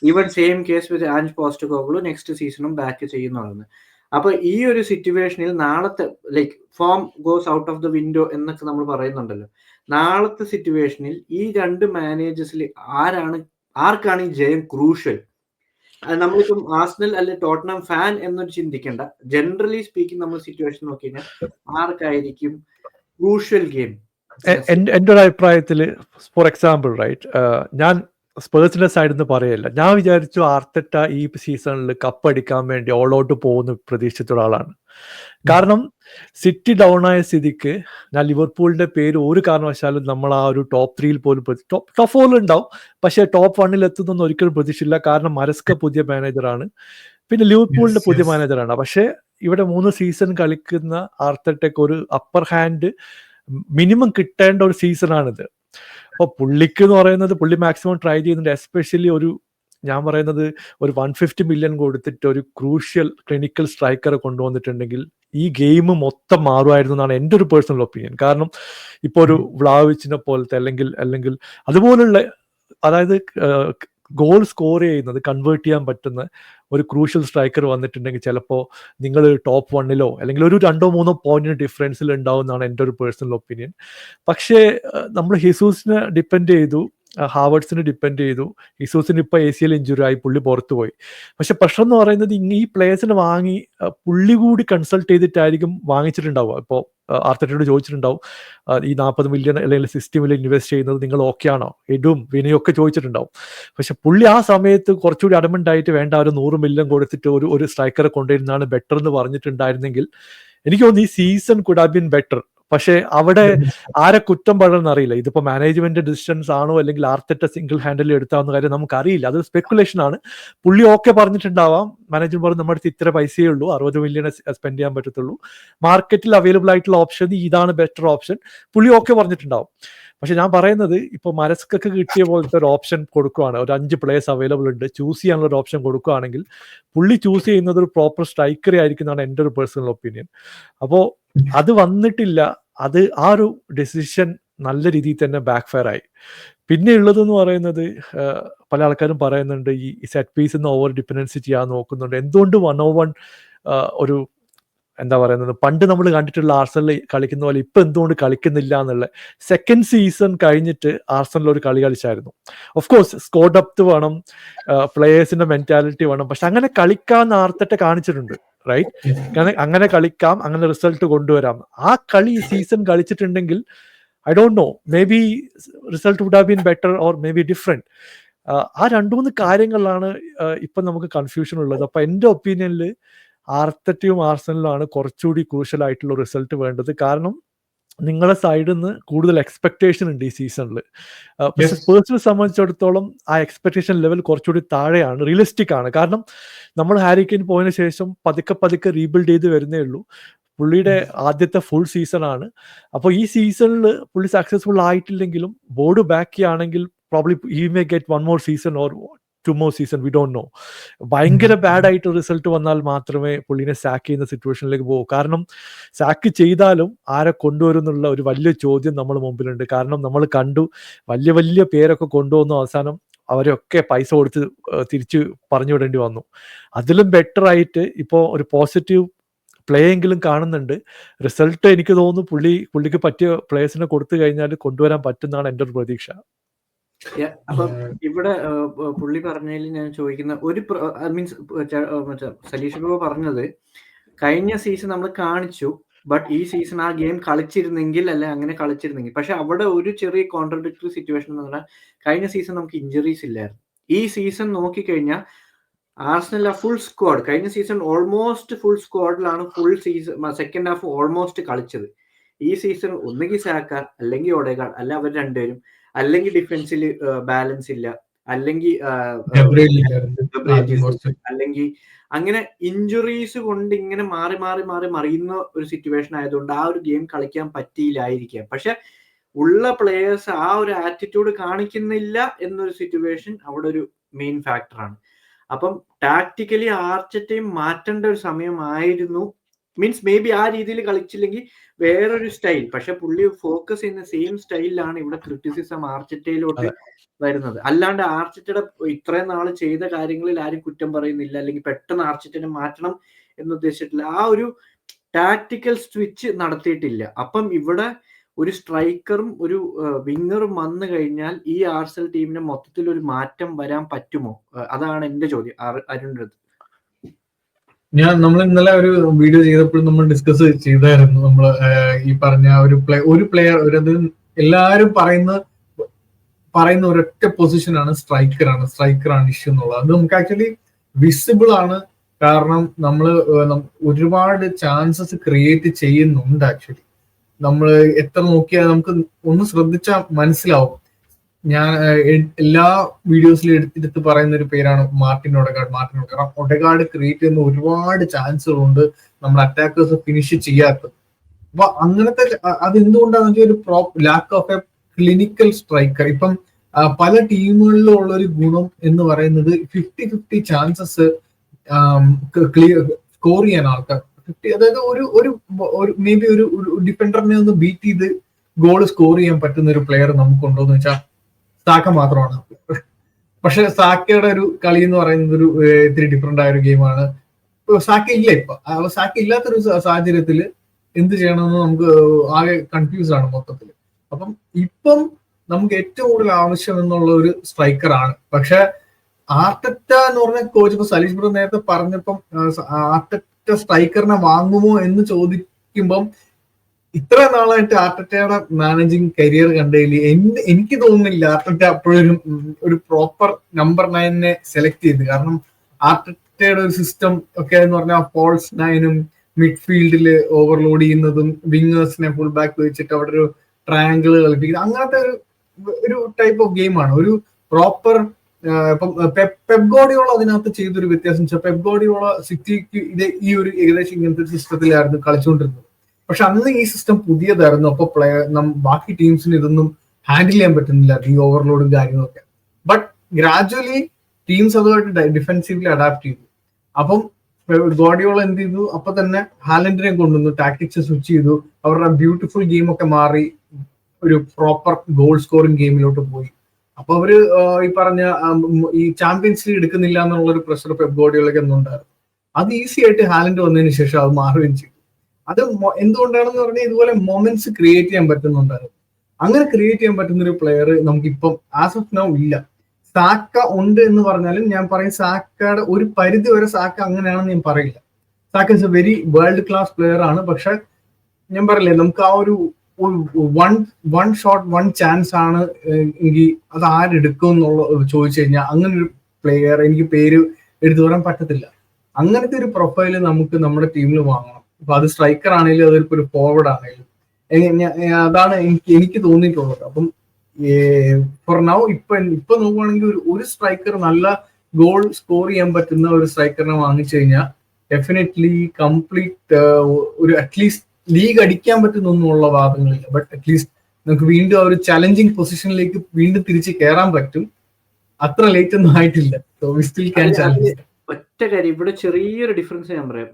Even same case with Ange Postecoglou next സീസണും ബാക്ക് ചെയ്യുന്നതാണ്. അപ്പൊ ഈ ഒരു സിറ്റുവേഷനിൽ നാളത്തെ like form goes out of the window എന്നൊക്കെ നമ്മൾ പറയുന്നുണ്ടല്ലോ. നാളത്തെ സിറ്റുവേഷനിൽ ഈ 2 മാനേജേഴ്സിൽ ആർക്കാണ് ഈ ജയം ക്രൂഷ്യൽ? നമ്മളിപ്പം ആർസണൽ അല്ലെ ടോട്ടനം ഫാൻ എന്നൊരു ചിന്തിക്കേണ്ട, ജനറലി സ്പീക്കിംഗ് നമ്മൾ സിറ്റുവേഷൻ നോക്കി കഴിഞ്ഞാൽ ആർക്കായിരിക്കും ക്രൂഷ്യൽ ഗെയിം? എൻ്റെ ഒരു അഭിപ്രായത്തിൽ ഫോർ എക്സാമ്പിൾ റൈറ്റ്, ഞാൻ സ്പേഴ്സിന്റെ സൈഡിൽ നിന്ന് പറയല്ല. ഞാൻ വിചാരിച്ചു ആർട്ടറ്റ ഈ സീസണിൽ കപ്പ് അടിക്കാൻ വേണ്ടി ഓൾ ഔട്ട് പോകുന്ന പ്രതീക്ഷിച്ച ഒരാളാണ്. കാരണം സിറ്റി ഡൗൺ ആയ സ്ഥിതിക്ക് ഞാൻ ലിവർപൂളിന്റെ പേര് ഒരു കാരണവശാലും നമ്മൾ ആ ഒരു ടോപ്പ് 3 പോലും ടോപ്പ് 4 ഉണ്ടാവും, പക്ഷേ ടോപ്പ് 1 എത്തുന്നൊന്നും ഒരിക്കലും പ്രതീക്ഷിച്ചില്ല. കാരണം മരസ്ക പുതിയ മാനേജറാണ്, പിന്നെ ലിവർപൂളിന്റെ പുതിയ മാനേജറാണ്. പക്ഷേ ഇവിടെ 3 സീസൺ കളിക്കുന്ന ആർട്ടറ്റയ്ക്ക് ഒരു അപ്പർ ഹാൻഡ് മിനിമം കിട്ടേണ്ട ഒരു സീസണാണിത്. അപ്പോൾ പുള്ളിക്ക് എന്ന് പറയുന്നത് പുള്ളി മാക്സിമം ട്രൈ ചെയ്യുന്നുണ്ട്. എസ്പെഷ്യലി ഞാൻ പറയുന്നത് ഒരു 150 മില്യൺ കൊടുത്തിട്ട് ഒരു ക്രൂഷ്യൽ ക്ലിനിക്കൽ സ്ട്രൈക്കറെ കൊണ്ടുവന്നിട്ടുണ്ടെങ്കിൽ ഈ ഗെയിം മൊത്തം മാറുമായിരുന്നു എന്നാണ് എൻ്റെ ഒരു പേഴ്സണൽ ഒപ്പീനിയൻ. കാരണം ഇപ്പോൾ ഒരു വ്ളാവിച്ചിനെ പോലത്തെ അല്ലെങ്കിൽ അതുപോലുള്ള, അതായത് ഗോൾ സ്കോർ ചെയ്യുന്നത് കൺവേർട്ട് ചെയ്യാൻ പറ്റുന്ന ഒരു ക്രൂഷ്യൽ സ്ട്രൈക്കർ വന്നിട്ടുണ്ടെങ്കിൽ ചിലപ്പോൾ നിങ്ങൾ ടോപ്പ് 1 അല്ലെങ്കിൽ ഒരു 2-3 പോയിന്റിന് ഡിഫറൻസിൽ ഉണ്ടാവും എന്നാണ് എൻ്റെ ഒരു പേഴ്സണൽ ഒപ്പീനിയൻ. പക്ഷേ നമ്മൾ ഹിസൂസിനെ ഡിപ്പെൻഡ് ചെയ്തു, ഹാവർട്സിന് ഡിപ്പെൻഡ് ചെയ്തു. ഹിസൂസിന് ഇപ്പോൾ ACL ഇഞ്ചുറി ആയി, പുള്ളി പുറത്തു പോയി. പക്ഷെ പ്രശ്നം എന്ന് പറയുന്നത് ഈ പ്ലേയേഴ്സിനെ വാങ്ങി പുള്ളി കൂടി കൺസൾട്ട് ചെയ്തിട്ടായിരിക്കും വാങ്ങിച്ചിട്ടുണ്ടാവുക. ഇപ്പോൾ ആർട്ടറ്റയോട് ചോദിച്ചിട്ടുണ്ടാവും ഈ 40 മില്യൺ അല്ലെങ്കിൽ 60 മില്യൺ ഇൻവെസ്റ്റ് ചെയ്യുന്നത് നിങ്ങൾ ഓക്കെ ആണോ, എഡും വിനയും ഒക്കെ ചോദിച്ചിട്ടുണ്ടാവും. പക്ഷെ പുള്ളി ആ സമയത്ത് കുറച്ചുകൂടി അഡമന്റ് ആയിട്ട് വേണ്ട ഒരു 100 മില്യൺ കൊടുത്തിട്ട് ഒരു സ്ട്രൈക്കറെ കൊണ്ടുവരുന്നതാണ് ബെറ്റർ എന്ന് പറഞ്ഞിട്ടുണ്ടായിരുന്നെങ്കിൽ എനിക്ക് തോന്നുന്നു ഈ season could have been better. പക്ഷെ അവിടെ ആരെ കുറ്റം പറയുന്ന അറിയില്ല. ഇതിപ്പോ മാനേജ്മെന്റ് ഡിസിഷൻസ് ആണോ അല്ലെങ്കിൽ ആർട്ടറ്റ സിംഗിൾ ഹാൻഡിൽ എടുത്താവുന്ന കാര്യം നമുക്കറിയില്ല. അത് സ്പെക്കുലേഷൻ ആണ്. പുള്ളി ഓക്കെ പറഞ്ഞിട്ടുണ്ടാവാം, മാനേജ്മെന്റ് പറഞ്ഞു നമ്മുടെ അടുത്ത് ഇത്ര പൈസയേ ഉള്ളൂ, 60 മില്യൺ സ്പെൻഡ് ചെയ്യാൻ പറ്റത്തുള്ളൂ, മാർക്കറ്റിൽ അവൈലബിൾ ആയിട്ടുള്ള ഓപ്ഷൻ ഇതാണ് ബെറ്റർ ഓപ്ഷൻ, പുള്ളി ഓക്കെ പറഞ്ഞിട്ടുണ്ടാവും. പക്ഷെ ഞാൻ പറയുന്നത് ഇപ്പൊ മരസ്കക്ക് കിട്ടിയ പോലത്തെ ഒരു ഓപ്ഷൻ കൊടുക്കുകയാണ്, ഒരു 5 പ്ലേയേഴ്സ് അവൈലബിൾ ഉണ്ട്, ചൂസ് ചെയ്യാനുള്ള ഒരു ഓപ്ഷൻ കൊടുക്കുകയാണെങ്കിൽ പുള്ളി ചൂസ് ചെയ്യുന്നത് ഒരു പ്രോപ്പർ സ്ട്രൈക്കറെ ആയിരിക്കും എന്നാണ് എൻ്റെ ഒരു പേഴ്സണൽ ഒപ്പീനിയൻ. അപ്പോൾ അത് വന്നിട്ടില്ല. ആ ഒരു ഡെസിഷൻ നല്ല രീതിയിൽ തന്നെ ബാക്ക് ഫയർ ആയി. പിന്നെ ഉള്ളതെന്ന് പറയുന്നത് പല ആൾക്കാരും പറയുന്നുണ്ട് ഈ സെറ്റ് പീസ് ഓവർ ഡിപ്പെൻഡൻസി ചെയ്യാൻ നോക്കുന്നുണ്ട്. എന്തുകൊണ്ട് 1-on-1 ഒരു എന്താ പറയുന്നത് പണ്ട് നമ്മൾ കണ്ടിട്ടുള്ള ആർസണൽ കളിക്കുന്ന പോലെ ഇപ്പൊ എന്തുകൊണ്ട് കളിക്കുന്നില്ല എന്നുള്ള. സെക്കൻഡ് സീസൺ കഴിഞ്ഞിട്ട് ആർസണൽ ഒരു കളി കളിച്ചായിരുന്നു. ഓഫ് കോഴ്സ് സ്കോർ ഡെപ്ത് വേണം, പ്ലേയേഴ്സിന്റെ മെന്റാലിറ്റി വേണം, പക്ഷെ അങ്ങനെ കളിക്കാൻ ആർട്ടറ്റ കാണിച്ചിട്ടുണ്ട്, റൈറ്റ്? അങ്ങനെ കളിക്കാം, അങ്ങനെ റിസൾട്ട് കൊണ്ടുവരാം. ആ കളി സീസൺ കളിച്ചിട്ടുണ്ടെങ്കിൽ I don't know, may be result would have been better or may be different. ആ 2-3 കാര്യങ്ങളിലാണ് ഇപ്പൊ നമുക്ക് കൺഫ്യൂഷൻ ഉള്ളത്. അപ്പൊ എൻ്റെ ഒപ്പീനിയനിൽ ആർട്ടറ്റയും ആർസണലാണ് കുറച്ചുകൂടി ക്രൂഷ്യൽ ആയിട്ടുള്ള റിസൾട്ട് വേണ്ടത്. കാരണം നിങ്ങളുടെ സൈഡിൽ നിന്ന് കൂടുതൽ എക്സ്പെക്ടേഷൻ ഉണ്ട് ഈ സീസണിൽ. പക്ഷെ സ്പേഴ്സിനെ സംബന്ധിച്ചിടത്തോളം ആ എക്സ്പെക്ടേഷൻ ലെവൽ കുറച്ചുകൂടി താഴെയാണ്, റിയലിസ്റ്റിക് ആണ്. കാരണം നമ്മൾ ഹാരി കെയ്ൻ പോയതിനു ശേഷം പതുക്കെ റീബിൽഡ് ചെയ്ത് വരുന്നേ ഉള്ളൂ. പുള്ളിയുടെ ആദ്യത്തെ ഫുൾ സീസൺ ആണ്. അപ്പോൾ ഈ സീസണിൽ പുള്ളി സക്സസ്ഫുൾ ആയിട്ടില്ലെങ്കിലും ബോർഡ് ബാക്കി ആണെങ്കിൽ probably he may get 1 more season or 2 more season, we don't know. ഭയങ്കര ബാഡ് ആയിട്ട് റിസൾട്ട് വന്നാൽ മാത്രമേ പുള്ളിനെ സാക്ക് ചെയ്യുന്ന സിറ്റുവേഷനിലേക്ക് പോകും. കാരണം സാക്ക് ചെയ്താലും ആരെ കൊണ്ടുവരുന്നുള്ള ഒരു വലിയ ചോദ്യം നമ്മുടെ മുമ്പിലുണ്ട്. കാരണം നമ്മൾ കണ്ടു വലിയ പേരൊക്കെ കൊണ്ടുവന്നു, അവസാനം അവരൊക്കെ പൈസ കൊടുത്ത് തിരിച്ച് പറഞ്ഞു വിടേണ്ടി വന്നു. അതിലും ബെറ്റർ ആയിട്ട് ഇപ്പോൾ ഒരു പോസിറ്റീവ് പ്ലേ എങ്കിലും കാണുന്നുണ്ട്. റിസൾട്ട് എനിക്ക് തോന്നുന്നു പുള്ളിക്ക് പറ്റിയ പ്ലേയേഴ്സിനെ കൊടുത്തു കഴിഞ്ഞാൽ കൊണ്ടുവരാൻ പറ്റുന്നതാണ് എൻ്റെ ഒരു പ്രതീക്ഷ. അപ്പം ഇവിടെ പുള്ളി പറഞ്ഞതിൽ ഞാൻ ചോദിക്കുന്ന ഒരു മീൻസ് സലീഷ് ബ്രോ പറഞ്ഞത് കഴിഞ്ഞ സീസൺ നമ്മൾ കാണിച്ചു, ബട്ട് ഈ സീസൺ ആ ഗെയിം കളിച്ചിരുന്നെങ്കിൽ അല്ലെ അങ്ങനെ കളിച്ചിരുന്നെങ്കിൽ. പക്ഷെ അവിടെ ഒരു ചെറിയ കോൺട്രഡിക്ടറി സിറ്റുവേഷൻ എന്ന് പറഞ്ഞാൽ കഴിഞ്ഞ സീസൺ നമുക്ക് ഇഞ്ചറീസ് ഇല്ലായിരുന്നു. ഈ സീസൺ നോക്കിക്കഴിഞ്ഞാൽ ആർസണൽ ഫുൾ സ്ക്വാഡ്, കഴിഞ്ഞ സീസൺ ഓൾമോസ്റ്റ് ഫുൾ സ്ക്വാഡിലാണ് full season second half almost കളിച്ചത്. ഈ സീസൺ ഒന്നുകിൽ സാക്ക അല്ലെങ്കിൽ ഓഡേഗാർഡ്, അല്ല അവർ രണ്ടുപേരും, അല്ലെങ്കിൽ ഡിഫൻസിൽ ബാലൻസ് ഇല്ല, അല്ലെങ്കിൽ അല്ലെങ്കിൽ അങ്ങനെ ഇഞ്ചുറീസ് കൊണ്ട് ഇങ്ങനെ മാറി മറിയുന്ന ഒരു സിറ്റുവേഷൻ ആയതുകൊണ്ട് ആ ഒരു ഗെയിം കളിക്കാൻ പറ്റിയില്ലായിരിക്കാം. പക്ഷെ ഉള്ള പ്ലേയേഴ്സ് ആ ഒരു ആറ്റിറ്റ്യൂഡ് കാണിക്കുന്നില്ല എന്നൊരു സിറ്റുവേഷൻ അവിടെ ഒരു മെയിൻ ഫാക്ടറാണ്. അപ്പം ടാക്ടിക്കലി ആർട്ടറ്റയും മാറ്റേണ്ട ഒരു സമയമായിരുന്നു. മീൻസ് മേ ബി ആ രീതിയിൽ കളിച്ചില്ലെങ്കിൽ വേറൊരു സ്റ്റൈൽ, പക്ഷെ പുള്ളി ഫോക്കസ് ചെയ്യുന്ന സെയിം സ്റ്റൈലിലാണ് ഇവിടെ ക്രിറ്റിസിസം ആർട്ടറ്റയിലോട്ട് വരുന്നത്. അല്ലാണ്ട് ആർട്ടറ്റയുടെ ഇത്രയും നാള് ചെയ്ത കാര്യങ്ങളിൽ ആരും കുറ്റം പറയുന്നില്ല, അല്ലെങ്കിൽ പെട്ടെന്ന് ആർട്ടറ്റനെ മാറ്റണം എന്ന് ഉദ്ദേശിച്ചിട്ടില്ല. ആ ഒരു ടാക്ടിക്കൽ സ്വിച്ച് നടത്തിയിട്ടില്ല. അപ്പം ഇവിടെ ഒരു സ്ട്രൈക്കറും ഒരു വിങ്ങറും വന്നു കഴിഞ്ഞാൽ ഈ ആർസണൽ ടീമിന് മൊത്തത്തിൽ ഒരു മാറ്റം വരാൻ പറ്റുമോ? അതാണ് എന്റെ ചോദ്യം അരുണിന്റെ അടുത്ത്. നമ്മൾ ഇന്നലെ ഒരു വീഡിയോ ചെയ്തപ്പോൾ നമ്മൾ ഡിസ്കസ് ചെയ്തായിരുന്നു. നമ്മൾ ഈ പറഞ്ഞ ഒരു പ്ലെയർ എല്ലാരും പറയുന്ന പറയുന്ന ഒരൊറ്റ പൊസിഷനാണ് സ്ട്രൈക്കറാണ് ഇഷ്യൂ എന്നുള്ളത്. അത് നമുക്ക് ആക്ച്വലി വിസിബിൾ ആണ്. കാരണം നമ്മള് ഒരുപാട് ചാൻസസ് ക്രിയേറ്റ് ചെയ്യുന്നുണ്ട്. ആക്ച്വലി നമ്മൾ എത്ര നോക്കിയാൽ നമുക്ക് ഒന്ന് ശ്രദ്ധിച്ചാൽ മനസ്സിലാവും. ഞാൻ എല്ലാ വീഡിയോസിലും എടുത്തെടുത്ത് പറയുന്ന ഒരു പേരാണ് മാർട്ടിൻ ഒഡെഗാർഡ്. കാരണം ഒഡെഗാർഡ് ക്രിയേറ്റ് ചെയ്യുന്ന ഒരുപാട് ചാൻസുകളുണ്ട് നമ്മുടെ അറ്റാക്കേഴ്സ് ഫിനിഷ് ചെയ്യാത്തത്. അപ്പൊ അങ്ങനത്തെ അത് എന്തുകൊണ്ടാണെന്ന് വെച്ചാൽ ഒരു lack of A clinical striker. ഇപ്പം പല ടീമുകളിലും ഉള്ള ഒരു ഗുണം എന്ന് പറയുന്നത് 50-50 ചാൻസസ് സ്കോർ ചെയ്യാൻ ആൾക്കാർ 50, അതായത് ഒരു മേ ബി ഒരു ഡിഫൻഡറിനെ ഒന്ന് ബീറ്റ് ചെയ്ത് ഗോൾ സ്കോർ ചെയ്യാൻ പറ്റുന്ന ഒരു പ്ലെയർ നമുക്കുണ്ടോന്ന് വെച്ചാൽ സാക്ക മാത്രമാണ്. പക്ഷെ സാക്കയുടെ ഒരു കളി എന്ന് പറയുന്നത് ഒരു ഇത്തിരി ഡിഫറെന്റ് ആയ ഒരു ഗെയിമാണ്. സാക്ക ഇല്ല ഇപ്പൊ. സാക്ക ഇല്ലാത്തൊരു സാഹചര്യത്തിൽ എന്ത് ചെയ്യണമെന്ന് നമുക്ക് ആകെ കൺഫ്യൂസ് ആണ് മൊത്തത്തിൽ. അപ്പം ഇപ്പം നമുക്ക് ഏറ്റവും കൂടുതൽ ആവശ്യം എന്നുള്ള ഒരു സ്ട്രൈക്കറാണ്. പക്ഷെ ആർട്ടറ്റ എന്ന് പറഞ്ഞ കോച്ച്, ഇപ്പൊ സലീഷ് ബ്രോ നേരത്തെ പറഞ്ഞപ്പം ആർട്ടറ്റ സ്ട്രൈക്കറിനെ വാങ്ങുമോ എന്ന് ചോദിക്കുമ്പം ഇത്ര നാളായിട്ട് ആർട്ടറ്റയുടെ മാനേജിങ് കരിയർ കണ്ടതിൽ എനിക്ക് തോന്നുന്നില്ല ആർട്ടറ്റ അപ്പോഴൊരു ഒരു പ്രോപ്പർ നമ്പർ 9 സെലക്ട് ചെയ്ത്. കാരണം ആർട്ടറ്റയുടെ ഒരു സിസ്റ്റം ഒക്കെ എന്ന് പറഞ്ഞാൽ ഫോൾസ് 9-ഉം മിഡ്ഫീൽഡില് ഓവർലോഡ് ചെയ്യുന്നതും വിങ്ങേഴ്സിനെ ഫുൾ ബാക്ക് വെച്ചിട്ട് അവിടെ ഒരു ട്രയാങ്കിൾ കളിപ്പിക്കുന്നത്, അങ്ങനത്തെ ഒരു ടൈപ്പ് ഓഫ് ഗെയിമാണ്. ഒരു പ്രോപ്പർ ഇപ്പം പെപ് ഗോർഡിയോള അതിനകത്ത് ചെയ്തൊരു വ്യത്യാസം വെച്ചാൽ പെപ് ഗോർഡിയോള സിറ്റിക്ക് ഈ ഒരു ഏകദേശം ഇങ്ങനത്തെ സിസ്റ്റത്തിലായിരുന്നു കളിച്ചുകൊണ്ടിരുന്നത്. പക്ഷെ അന്ന് ഈ സിസ്റ്റം പുതിയതായിരുന്നു. അപ്പൊ ബാക്കി ടീംസിന് ഇതൊന്നും ഹാൻഡിൽ ചെയ്യാൻ പറ്റുന്നില്ല, ഈ ഓവർലോഡും കാര്യങ്ങളൊക്കെ. ബട്ട് ഗ്രാജുവലി ടീംസ് അതുമായിട്ട് ഡിഫെൻസീവ്ലി അഡാപ്റ്റ് ചെയ്തു. അപ്പം ഗോർഡിയോള എന്ത് ചെയ്തു, അപ്പൊ തന്നെ ഹാലൻഡിനെ കൊണ്ടുവന്നു, ടാക്ടിക്സ് സ്വിച്ച് ചെയ്തു, അവരുടെ ബ്യൂട്ടിഫുൾ ഗെയിം ഒക്കെ മാറി ഒരു പ്രോപ്പർ ഗോൾ സ്കോറിംഗ് ഗെയിമിലോട്ട് പോയി. അപ്പൊ അവര് ഈ പറഞ്ഞ ഈ ചാമ്പ്യൻസ് ലീഗ് എടുക്കുന്നില്ല എന്നുള്ളൊരു പ്രഷർ പെപ് ഗോർഡിയോളയ്ക്ക് ഒന്നുണ്ടായിരുന്നു. അത് ഈസി ആയിട്ട് ഹാലൻഡ് വന്നതിന് ശേഷം അത് മാറുകയും ചെയ്തു. അത് എന്തുകൊണ്ടാണെന്ന് പറഞ്ഞാൽ ഇതുപോലെ മൊമെന്റ്സ് ക്രിയേറ്റ് ചെയ്യാൻ പറ്റുന്നുണ്ടായിരുന്നു. അങ്ങനെ ക്രിയേറ്റ് ചെയ്യാൻ പറ്റുന്ന ഒരു പ്ലെയർ നമുക്കിപ്പം ആസ് ഓഫ് നൗ ഇല്ല. സാക്ക ഉണ്ട് എന്ന് പറഞ്ഞാലും ഞാൻ പറയും സാക്കയുടെ ഒരു പരിധി വരെ സാക്ക അങ്ങനെയാണെന്ന് ഞാൻ പറയില്ല. Saka is A very world class player ആണ്. പക്ഷെ ഞാൻ പറയില്ലേ, നമുക്ക് ആ ഒരു വൺ ഷോട്ട് 1 ചാൻസ് ആണ് എങ്കിൽ അത് ആരെടുക്കും എന്നുള്ള ചോദിച്ചു കഴിഞ്ഞാൽ അങ്ങനെ ഒരു പ്ലെയർ എനിക്ക് പേര് എടുത്തു പറയാൻ പറ്റത്തില്ല. അങ്ങനത്തെ ഒരു പ്രൊഫൈല് നമുക്ക് നമ്മുടെ ടീമിൽ വാങ്ങണം. ഇപ്പൊ അത് സ്ട്രൈക്കർ ആണെങ്കിലും അതിപ്പോ ഒരു ഫോർവേഡ് ആണെങ്കിലും അതാണ് എനിക്ക് തോന്നിയിട്ടുള്ളത്. അപ്പം ഫോർ നൗ ഇപ്പൊ നോക്കുവാണെങ്കിൽ ഒരു സ്ട്രൈക്കർ നല്ല ഗോൾ സ്കോർ ചെയ്യാൻ പറ്റുന്ന ഒരു സ്ട്രൈക്കറിനെ വാങ്ങിച്ചു കഴിഞ്ഞാൽ ഡെഫിനറ്റ്ലി കംപ്ലീറ്റ് ഒരു അറ്റ്ലീസ്റ്റ് ലീഗ് അടിക്കാൻ പറ്റുന്നൊന്നുമുള്ള വാദങ്ങളില്ല. ബട്ട് അറ്റ്ലീസ്റ്റ് നമുക്ക് വീണ്ടും ആ ഒരു ചലഞ്ചിങ് പൊസിഷനിലേക്ക് വീണ്ടും തിരിച്ച് കയറാൻ പറ്റും. അത്ര ലേറ്റ് ഒന്നും ആയിട്ടില്ല. ഒറ്റ കാര്യം ഇവിടെ ചെറിയൊരു ഡിഫറൻസ് ഞാൻ പറയാം.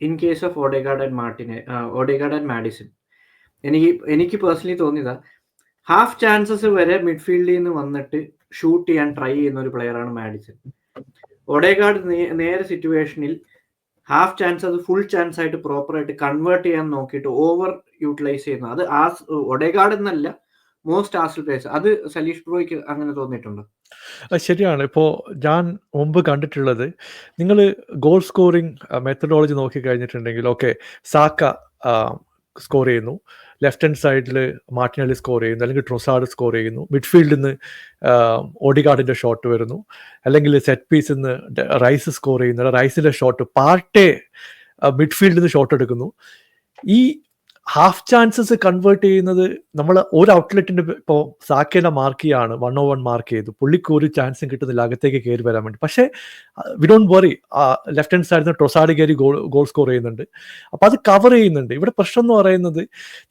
In case of Odegaard and Maddison, എനിക്ക് പേഴ്സണലി തോന്നിയതാ ഹാഫ് ചാൻസസ് വരെ മിഡ്ഫീൽഡിൽ നിന്ന് വന്നിട്ട് ഷൂട്ട് ചെയ്യാൻ ട്രൈ ചെയ്യുന്ന ഒരു പ്ലെയറാണ് മാഡിസൺ. ഓഡെഗാർഡ് നേരെ സിറ്റുവേഷനിൽ ഹാഫ് ചാൻസ് അത് ഫുൾ ചാൻസ് ആയിട്ട് പ്രോപ്പർ ആയിട്ട് കൺവേർട്ട് ചെയ്യാൻ നോക്കിയിട്ട് ഓവർ യൂട്ടിലൈസ് ചെയ്യുന്നു. അത് ഓഡെഗാർഡ് എന്നല്ല, മോസ്റ്റ് ആർസണൽ പ്ലേയേഴ്സ്. അത് സലീഷ് ബ്രോയ്ക്ക് അങ്ങനെ തോന്നിയിട്ടുണ്ടോ? ശരിയാണ്. ഇപ്പോൾ ഞാൻ മുമ്പ് കണ്ടിട്ടുള്ളത്, നിങ്ങൾ ഗോൾ സ്കോറിംഗ് മെത്തഡോളജി നോക്കി കഴിഞ്ഞിട്ടുണ്ടെങ്കിൽ ഓക്കെ, സാക്ക സ്കോർ ചെയ്യുന്നു, ലെഫ്റ്റ് ഹാൻഡ് സൈഡിൽ മാർട്ടിനെല്ലി സ്കോർ ചെയ്യുന്നു, അല്ലെങ്കിൽ ട്രൊസാർഡ് സ്കോർ ചെയ്യുന്നു, മിഡ്ഫീൽഡിൽ നിന്ന് ഓഡിഗാർഡിൻ്റെ ഷോട്ട് വരുന്നു, അല്ലെങ്കിൽ സെറ്റ് പീസിൽ നിന്ന് റൈസ് സ്കോർ ചെയ്യുന്നു, റൈസിൻ്റെ ഷോട്ട് പാർട്ടേ മിഡ്ഫീൽഡിൽ നിന്ന് ഷോട്ട് എടുക്കുന്നു. ഈ ഹാഫ് ചാൻസസ് കൺവേർട്ട് ചെയ്യുന്നത് നമ്മൾ ഒരു ഔട്ട്ലെറ്റിന്റെ ഇപ്പോൾ സാക്കേനെ മാർക്ക് ചെയ്യാണ് 1-on-1 മാർക്ക് ചെയ്തു, പുള്ളിക്ക് ഒരു ചാൻസും കിട്ടുന്നില്ല അകത്തേക്ക് കയറി വരാൻ വേണ്ടി. പക്ഷേ we don't worry, left hand സൈഡിൽ നിന്ന് ട്രൊസാർഡ് കയറി ഗോൾ സ്കോർ ചെയ്യുന്നുണ്ട്. അപ്പോൾ അത് കവർ ചെയ്യുന്നുണ്ട്. ഇവിടെ പ്രശ്നം എന്ന് പറയുന്നത്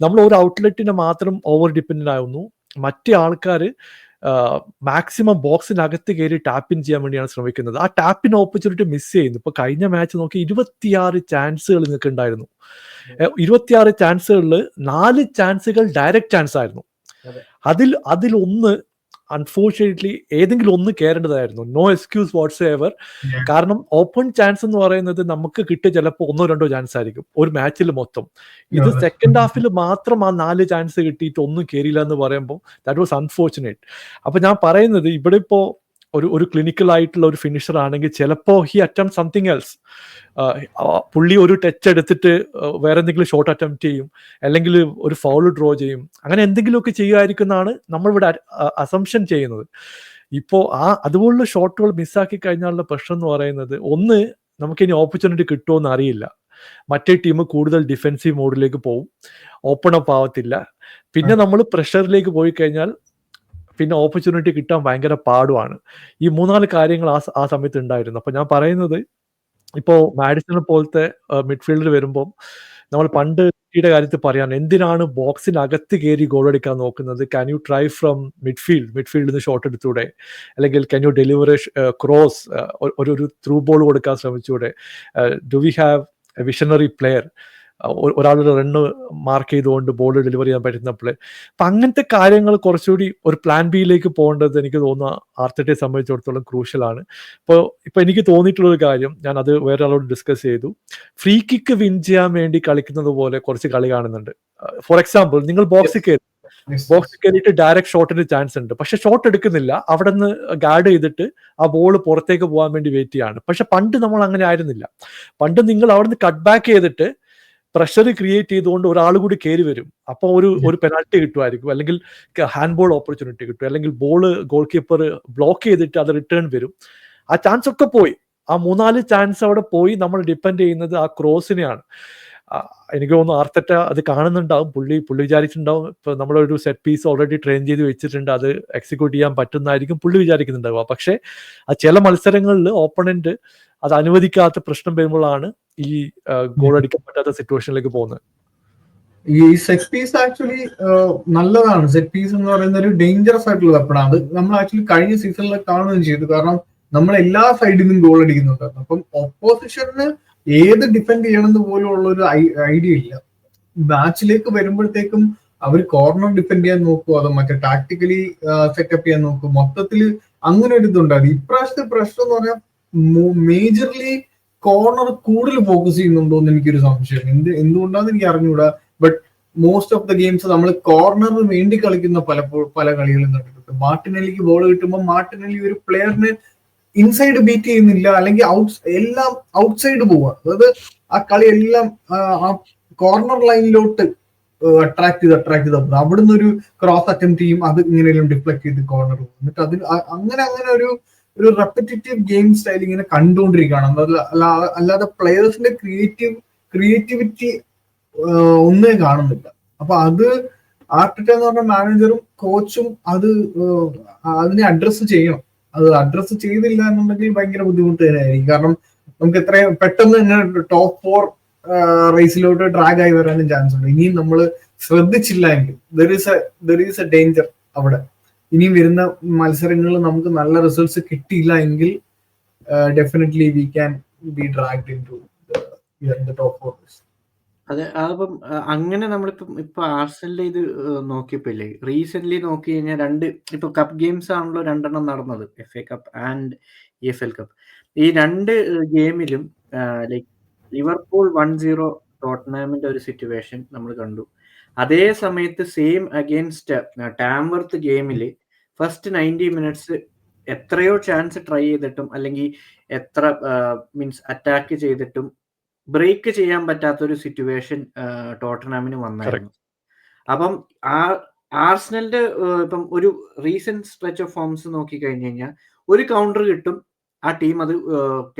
നമ്മൾ ഒരു ഔട്ട്ലെറ്റിനെ മാത്രം ഓവർ ഡിപ്പെൻഡൻ്റ് ആവുന്നു. മറ്റേ ആൾക്കാർ മാക്സിമം ബോക്സിനകത്ത് കയറി ടാപ്പിൻ ചെയ്യാൻ വേണ്ടിയാണ് ശ്രമിക്കുന്നത്. ആ ടാപ്പിൻ ഓപ്പർച്യൂണിറ്റി മിസ് ചെയ്യുന്നു. ഇപ്പോൾ കഴിഞ്ഞ മാച്ച് നോക്കി 26 ചാൻസുകൾ നിങ്ങൾക്ക് ഉണ്ടായിരുന്നു. 26 ചാൻസുകളിൽ 4 ചാൻസുകൾ ഡയറക്റ്റ് ചാൻസ് ആയിരുന്നു. അതിലൊന്ന് അൺഫോർച്ചുനേറ്റ്ലി ഏതെങ്കിലും ഒന്ന് കയറേണ്ടതായിരുന്നു. No excuse whatsoever. കാരണം ഓപ്പൺ ചാൻസ് എന്ന് പറയുന്നത് നമുക്ക് കിട്ടിയ ചിലപ്പോൾ 1-2 ചാൻസ് ആയിരിക്കും ഒരു മാച്ചിൽ മൊത്തം. ഇത് സെക്കൻഡ് ഹാഫിൽ മാത്രം ആ 4 ചാൻസ് കിട്ടിയിട്ട് ഒന്നും കയറിയില്ല എന്ന് പറയുമ്പോൾ ദാറ്റ് വാസ് അൺഫോർച്ചുനേറ്റ്. അപ്പൊ ഞാൻ പറയുന്നത് ഇവിടെ ഇപ്പോൾ ഒരു ക്ലിനിക്കൽ ആയിട്ടുള്ള ഒരു ഫിനിഷർ ആണെങ്കിൽ ചിലപ്പോൾ ഹി അറ്റംപ്റ്റ് സംതിങ് എൽസ്. പുള്ളി ഒരു ടച്ച് എടുത്തിട്ട് വേറെ എന്തെങ്കിലും ഷോട്ട് അറ്റംപ്റ്റ് ചെയ്യും, അല്ലെങ്കിൽ ഒരു ഫൗൾ ഡ്രോ ചെയ്യും, അങ്ങനെ എന്തെങ്കിലുമൊക്കെ ചെയ്യുമായിരിക്കുന്നതാണ് നമ്മളിവിടെ അസംഷൻ ചെയ്യുന്നത്. ഇപ്പോൾ അതുപോലുള്ള ഷോട്ടുകൾ മിസ്സാക്കി കഴിഞ്ഞാലുള്ള പ്രശ്നം എന്ന് പറയുന്നത്, ഒന്ന്, നമുക്കിനി ഓപ്പർച്യൂണിറ്റി കിട്ടുമോ എന്ന് അറിയില്ല. മറ്റേ ടീം കൂടുതൽ ഡിഫെൻസീവ് മോഡിലേക്ക് പോകും, ഓപ്പൺ അപ്പ് ആവത്തില്ല. പിന്നെ നമ്മൾ പ്രഷറിലേക്ക് പോയി കഴിഞ്ഞാൽ പിന്നെ ഓപ്പർച്യൂണിറ്റി കിട്ടാൻ ഭയങ്കര പാടുമാണ്. ഈ 3-4 കാര്യങ്ങൾ ആ സമയത്ത് ഉണ്ടായിരുന്നു. അപ്പൊ ഞാൻ പറയുന്നത്, ഇപ്പോൾ മാഡിസനെ പോലത്തെ മിഡ്ഫീൽഡർ വരുമ്പോൾ നമ്മൾ പണ്ട് സിറ്റിയുടെ കാര്യത്തിൽ പറയാൻ, എന്തിനാണ് ബോക്സിനകത്ത് കയറി ഗോൾ അടിക്കാൻ നോക്കുന്നത്? ക്യാൻ യു ട്രൈ ഫ്രം മിഡ്ഫീൽഡിൽ നിന്ന് ഷോട്ട് എടുത്തൂടെ? അല്ലെങ്കിൽ ക്യാൻ യു ഡെലിവർ ക്രോസ്, ഒരു ത്രൂ ബോൾ കൊടുക്കാൻ ശ്രമിച്ചൂടെ? Do we have a visionary player, ഒരാളുടെ റണ്ണ് മാർക്ക് ചെയ്തുകൊണ്ട് ബോൾ ഡെലിവർ ചെയ്യാൻ പറ്റുന്ന പ്ലെയർ? അപ്പം അങ്ങനത്തെ കാര്യങ്ങൾ കുറച്ചുകൂടി ഒരു പ്ലാൻ ബിയിലേക്ക് പോകേണ്ടത് എനിക്ക് തോന്നുന്നു ആർട്ടറ്റയെ സംബന്ധിച്ചിടത്തോളം ക്രൂഷ്യലാണ്. ഇപ്പോൾ എനിക്ക് തോന്നിയിട്ടുള്ളൊരു കാര്യം, ഞാൻ അത് വേറെ ആളോട് ഡിസ്കസ് ചെയ്തു. ഫ്രീ കിക്ക് വിൻ ചെയ്യാൻ വേണ്ടി കളിക്കുന്നത് പോലെ കുറച്ച് കളി കാണുന്നുണ്ട്. ഫോർ എക്സാമ്പിൾ, നിങ്ങൾ ബോക്സിൽ കയറിയിട്ട് ഡയറക്റ്റ് ഷോട്ടിന് ചാൻസ് ഉണ്ട്, പക്ഷെ ഷോട്ട് എടുക്കുന്നില്ല, അവിടെ നിന്ന് ഗാർഡ് ചെയ്തിട്ട് ആ ബോൾ പുറത്തേക്ക് പോകാൻ വേണ്ടി വെയിറ്റ് ചെയ്യാണ്. പക്ഷെ പണ്ട് നമ്മൾ അങ്ങനെ ആയിരുന്നില്ല. പണ്ട് നിങ്ങൾ അവിടെ നിന്ന് കട്ട് ബാക്ക് ചെയ്തിട്ട് പ്രഷർ ക്രിയേറ്റ് ചെയ്തുകൊണ്ട് ഒരാൾ കൂടി കയറി വരും, അപ്പോൾ ഒരു പെനാൽറ്റി കിട്ടുമായിരിക്കും, അല്ലെങ്കിൽ ഹാൻഡ് ബോൾ ഓപ്പർച്യൂണിറ്റി കിട്ടും, അല്ലെങ്കിൽ ബോൾ ഗോൾ കീപ്പർ ബ്ലോക്ക് ചെയ്തിട്ട് അത് റിട്ടേൺ വരും. ആ ചാൻസ് ഒക്കെ പോയി. ആ 3-4 ചാൻസ് അവിടെ പോയി. നമ്മൾ ഡിപ്പെൻഡ് ചെയ്യുന്നത് ആ ക്രോസിനെയാണ്. എനിക്ക് തോന്നുന്നു ആർട്ടറ്റ അത് കാണുന്നുണ്ടാവും. പുള്ളി വിചാരിച്ചിട്ടുണ്ടാവും, ഇപ്പൊ നമ്മളൊരു സെറ്റ് പീസ് ഓൾറെഡി ട്രെയിൻ ചെയ്ത് വെച്ചിട്ടുണ്ട്, അത് എക്സിക്യൂട്ട് ചെയ്യാൻ പറ്റുന്നതായിരിക്കും പുള്ളി വിചാരിക്കുന്നുണ്ടാവുക. പക്ഷെ ആ ചില മത്സരങ്ങളിൽ ഓപ്പണന്റ് അത് അനുവദിക്കാത്ത പ്രശ്നം വരുമ്പോഴാണ് ഈ ഗോൾ അടിക്കാൻ പറ്റാത്ത സിറ്റുവേഷനിലേക്ക് പോകുന്നത്. ഈ സെറ്റ് പീസ് ആക്ച്വലി നല്ലതാണ്. സെറ്റ് പീസ് എന്ന് പറയുന്ന ഒരു ഡേഞ്ചറസ് ആയിട്ടുള്ള വെപ്പണാണ്. അത് നമ്മൾ ആക്ച്വലി കഴിഞ്ഞ സീസണിൽ കാണുകയും ചെയ്തു. കാരണം നമ്മൾ എല്ലാ സൈഡിൽ നിന്നും ഗോൾ അടിക്കുന്നുണ്ടായിരുന്നു. അപ്പം ഓപ്പോസിഷന് ഏത് ഡിഫെൻഡ് ചെയ്യണമെന്ന് പോലും ഉള്ള ഒരു ഐഡിയ ഇല്ല. മാച്ചിലേക്ക് വരുമ്പോഴത്തേക്കും അവർ കോർണർ ഡിഫെൻഡ് ചെയ്യാൻ നോക്കും, അതോ മറ്റേ ടാക്ടിക്കലി സെറ്റപ്പ് ചെയ്യാൻ നോക്കും. മൊത്തത്തിൽ അങ്ങനെ ഒരു ഇതുണ്ടായിരുന്നു. ഇപ്രാവശ്യത്തെ പ്രശ്നം എന്ന് പറഞ്ഞാൽ മേജർലി കോർണർ കൂടുതൽ ഫോക്കസ് ചെയ്യുന്നുണ്ടോ എന്ന് എനിക്കൊരു സംശയം. എന്തുകൊണ്ടാന്ന് എനിക്ക് അറിഞ്ഞുകൂടാ. But most of the games നമ്മൾ കോർണറിന് വേണ്ടി കളിക്കുന്ന പല കളികളും കണ്ടിട്ടുണ്ട്. മാർട്ടിനെല്ലിക്ക് ബോൾ കിട്ടുമ്പോൾ മാർട്ടിനെല്ലി ഒരു പ്ലെയറിന് ഇൻസൈഡ് ബീറ്റ് ചെയ്യുന്നില്ല, അല്ലെങ്കിൽ എല്ലാം ഔട്ട്സൈഡ് പോവുക. അതായത് ആ കളി എല്ലാം ആ കോർണർ ലൈനിലോട്ട് അട്രാക്ട് ചെയ്ത് അവിടുന്ന് ഒരു ക്രോസ് അറ്റംപ്റ്റ് ചെയ്യും, അത് ഇങ്ങനെയെല്ലാം ഡിഫ്ലക്ട് ചെയ്ത് കോർണർ പോകും. എന്നിട്ട് അതിന് അങ്ങനെ ഒരു റെപ്പറ്റേറ്റീവ് ഗെയിം സ്റ്റൈൽ ഇങ്ങനെ കണ്ടുകൊണ്ടിരിക്കുകയാണ്. അല്ലാതെ പ്ലെയേഴ്സിന്റെ ക്രിയേറ്റിവിറ്റി ഒന്നേ കാണുന്നില്ല. അപ്പൊ അത് ആർട്ടറ്റ എന്ന് പറഞ്ഞ മാനേജറും കോച്ചും അതിനെ അഡ്രസ്സ് ചെയ്യണം. അത് അഡ്രസ്സ് ചെയ്തില്ല എന്നുണ്ടെങ്കിൽ ഭയങ്കര ബുദ്ധിമുട്ട് തന്നെയായിരിക്കും. കാരണം നമുക്ക് എത്രയും പെട്ടെന്ന് തന്നെ ടോപ്പ് 4 റേസിലോട്ട് ഡ്രാഗ് ആയി വരാനും ചാൻസ് ഉണ്ട്. ഇനിയും നമ്മൾ ശ്രദ്ധിച്ചില്ല എങ്കിൽ ദർ ഈസ് എ ഡേഞ്ചർ അവിടെ. ഇനിയും വരുന്ന മത്സരങ്ങളിൽ നമുക്ക് നല്ല റിസൾട്ട്സ് കിട്ടിയില്ല എങ്കിൽ definitely we can be dragged into the top 4 race. അതെ, അപ്പം അങ്ങനെ ഇപ്പൊ ആർസനലിന്റെ ഇത് നോക്കിയപ്പോല്ലേ, റീസെന്റ് നോക്കി കഴിഞ്ഞാൽ ഇപ്പൊ കപ്പ് ഗെയിംസ് ആണല്ലോ 2 നടന്നത്, FA cup and EFL cup. ഈ 2 ഗെയിമിലും ലൈക്ക് ലിവർപൂൾ 1-0 ടോട്ടൻഹാമിന്റെ ഒരു സിറ്റുവേഷൻ നമ്മൾ കണ്ടു. അതേ സമയത്ത് സെയിം അഗെയിൻസ്റ്റ് ടാംവർത്ത് ഗെയിമില് ഫസ്റ്റ് 90 മിനിറ്റ്സ് എത്രയോ ചാൻസ് ട്രൈ ചെയ്തിട്ടും, അല്ലെങ്കിൽ എത്ര അറ്റാക്ക് ചെയ്തിട്ടും ബ്രേക്ക് ചെയ്യാൻ പറ്റാത്ത ഒരു സിറ്റുവേഷൻ ടോട്ടൻഹാമിന് വന്നായിരുന്നു. അപ്പം ആർസനലിന്റെ ഇപ്പം ഒരു റീസെന്റ് സ്ട്രെച്ച് ഓഫ് ഫോംസ് നോക്കി കഴിഞ്ഞു കഴിഞ്ഞാൽ ഒരു കൗണ്ടർ കിട്ടും, ആ ടീം അത്